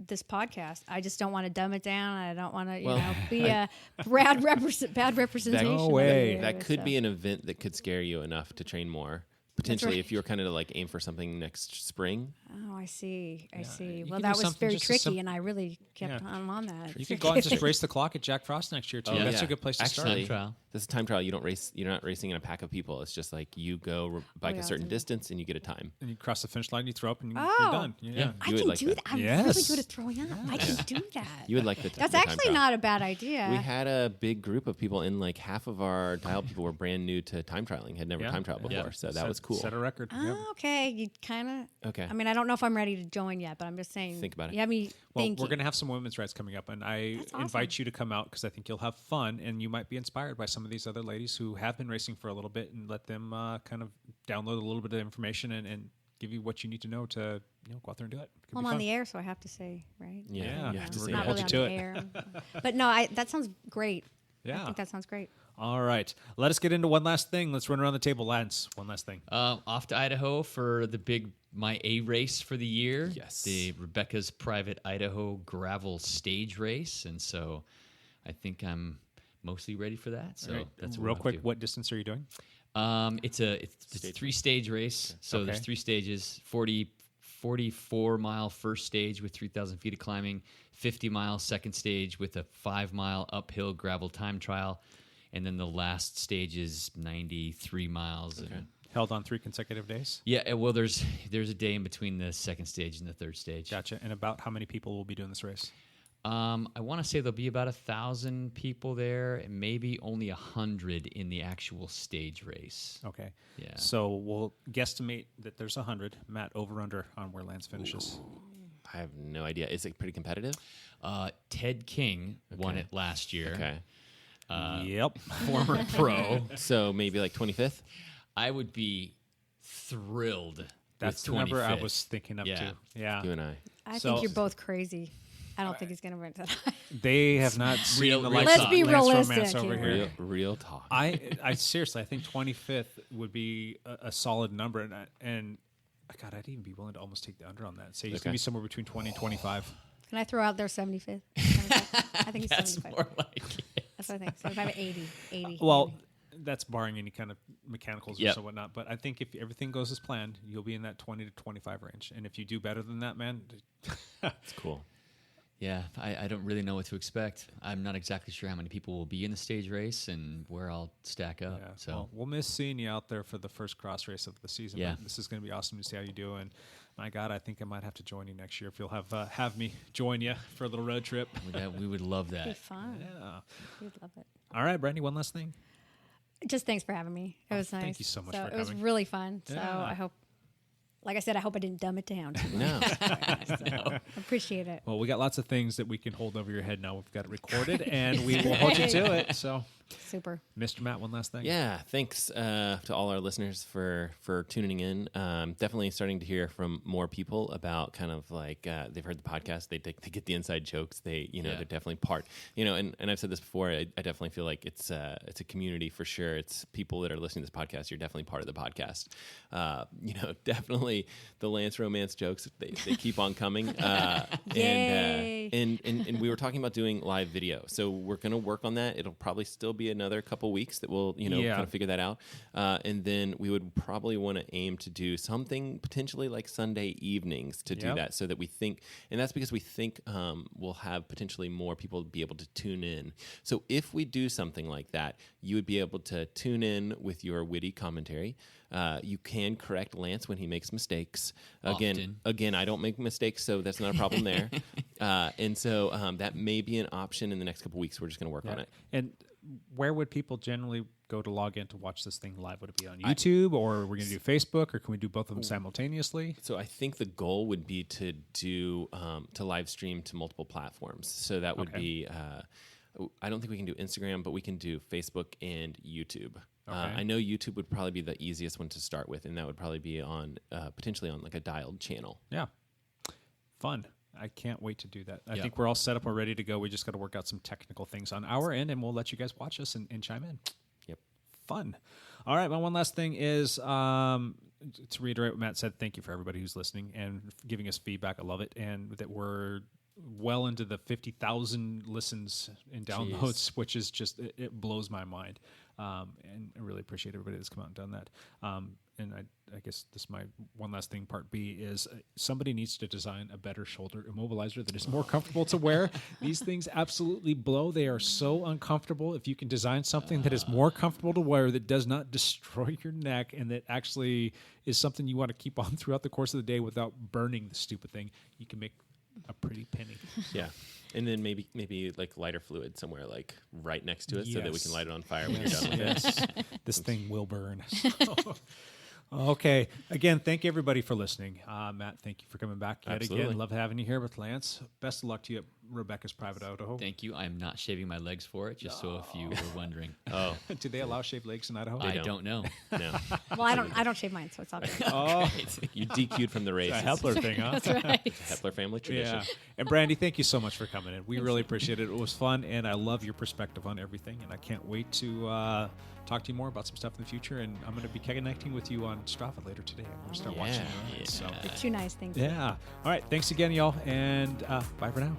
this podcast. I just don't want to dumb it down. I don't want to, be a bad representation. No of way. you, That could so. be an event that could scare you enough to train more. Potentially, right. if you were kind of like aim for something next spring. Oh, I see. I see. you Well, can that do was something very just as tricky, simple- and I really kept on that. You could go out and just race the clock at Jack Frost next year too. Oh, That's yeah. a good place to start. Actually, Trial. this is a time trial. You don't race. You're not racing in a pack of people. It's just like you go bike yeah, a certain isn't it? distance and you get a time. And you cross the finish line, you throw up, and you're Oh. done. Yeah. I You would can like do that. that. I'm really Yes. good at throwing up. I can do that. You would like the. That's the time actually trial. not a bad idea. We had a big group of people, and like half of our dial people were brand new to time trialing, had never Yeah. time trialed before, Yeah. so that was cool. Set a record. Oh, Yep. okay. You kind of. Okay. I mean, I don't know if I'm ready to join yet, but I'm just saying. Think about it. You have me Well, thinking. we're going to have some women's rights coming up, and I That's awesome. invite you to come out because I think you'll have fun, and you might be inspired by some of these other ladies who have been racing for a little bit, and let them kind of download a little bit of information and give you what you need to know to go out there and do it. Could Well, be I'm on fun. the air, so I have to say, right? Yeah, you have to we're say gonna Not that. hold really you on to the it. air. But no, that sounds great. I Yeah. think that sounds great. All right. Let us get into one last thing. Let's run around the table, Lance. One last thing. Off to Idaho for the big my A race for the year. Yes. The Rebecca's Private Idaho Gravel Stage Race, and so I think I'm mostly ready for that. So All right. that's what real we're quick. up to. What distance are you doing? It's a 3-stage race. So there's Okay. 3 stages: 44-mile first stage with 3,000 feet of climbing, 50-mile second stage with a 5-mile uphill gravel time trial, and then the last stage is 93 miles. And Held on 3 consecutive days. yeah, well, there's a day in between the second stage and the third stage. Gotcha. And about how many people will be doing this race? I want to say there'll be about 1,000 people there, and maybe only 100 in the actual stage race. Okay. Yeah. So we'll guesstimate that there's 100. Matt, over under on where Lance finishes. I have no idea. Is it pretty competitive? Ted King won it last year. Okay. Yep. Former pro. So maybe like 25th? I would be thrilled. That's the with number I 25th. was thinking of Yeah. too. Yeah. You and I. I So- think you're both crazy. I don't think he's going to win that high. They have not seen Real- the real likes talk. of Let's be Lance realistic Romance over here. here. Real talk. I seriously, I think 25th would be a solid number, and God, I'd even be willing to almost take the under on that. Say he's Okay. gonna be somewhere between 20 and 25. Can I throw out their 75th? 75th? I think he's That's 75. more like it. That's what I think. 75, 80. 80. Well, that's barring any kind of mechanicals Yep. or so whatnot. But I think if everything goes as planned, you'll be in that 20 to 25 range. And if you do better than that, man, It's cool. Yeah, I don't really know what to expect. I'm not exactly sure how many people will be in the stage race and where I'll stack up. yeah. So Well, we'll miss seeing you out there for the first cross race of the season. Yeah. But this is going to be awesome to see how you do. And my God, I think I might have to join you next year if you'll have me join you for a little road trip. we would love It'd be that. fun. Yeah. We'd love it. All right, Brandee, one last thing. Just thanks for having me. It was nice. thank you so much So for it was coming. really fun. So Yeah. I hope, like I said, I hope I didn't dumb it down. too much. No. Appreciate it. Well, we got lots of things that we can hold over your head now. We've got it recorded, and we will hold you to it. So, Super. Mr. Matt, one last thing. Yeah, thanks to all our listeners for tuning in. Definitely starting to hear from more people about kind of like they've heard the podcast, they get the inside jokes. They're definitely part. And I've said this before. I definitely feel like it's a community for sure. It's people that are listening to this podcast. You're definitely part of the podcast. Definitely the Lance Romance jokes. They keep on coming. Yay. And we were talking about doing live video, so we're going to work on that. It'll probably still be another couple weeks that we'll Yeah. kind of figure that out, and then we would probably want to aim to do something potentially like Sunday evenings to do Yep. that, so that we think, and that's because we think we'll have potentially more people be able to tune in. So if we do something like that, you would be able to tune in with your witty commentary. You can correct Lance when he makes mistakes. Often. Again, I don't make mistakes, so that's not a problem there. And so that may be an option in the next couple weeks. We're just going to work on it. And where would people generally go to log in to watch this thing live? Would it be on YouTube, or we're going to do Facebook, or can we do both of them simultaneously? So I think the goal would be to do to live stream to multiple platforms. So that would Okay. be I don't think we can do Instagram, but we can do Facebook and YouTube. I know YouTube would probably be the easiest one to start with, and that would probably be on potentially on like a dialed channel. Yeah. Fun. I can't wait to do that. I think we're all set up. We're ready to go. We just got to work out some technical things on our end, and we'll let you guys watch us and chime in. Yep. Fun. All right. My one last thing is to reiterate what Matt said. Thank you for everybody who's listening and giving us feedback. I love it. And that we're well into the 50,000 listens and downloads, which is just, it blows my mind. And I really appreciate everybody that's come out and done that. And I guess this my one last thing, part B, is somebody needs to design a better shoulder immobilizer that is more comfortable to wear. These things absolutely blow. They are so uncomfortable. If you can design something that is more comfortable to wear, that does not destroy your neck, and that actually is something you want to keep on throughout the course of the day without burning the stupid thing, you can make a pretty penny. Yeah. And then maybe like lighter fluid somewhere like right next to it so that we can light it on fire when you're done with it. This thing will burn. Okay. Again, thank everybody for listening. Matt, thank you for coming back yet again. Love having you here with Lance. Best of luck to you at Rebecca's Private Idaho. Thank you. I am not shaving my legs for it, just so if you were wondering. Oh. Do they allow shaved legs in Idaho? I don't know. No. Well, I don't shave mine, so it's all good. Oh, You DQ'd from the race. it's a Heppler thing, huh? That's right. Heppler family tradition. Yeah. And Brandee, thank you so much for coming in. We really appreciate it. It was fun, and I love your perspective on everything, and I can't wait to talk to you more about some stuff in the future. And I'm going to be connecting with you on Strava later today. I'm going to start watching you. So, You're too nice. Thank you. yeah. All right. Thanks again, y'all, and bye for now.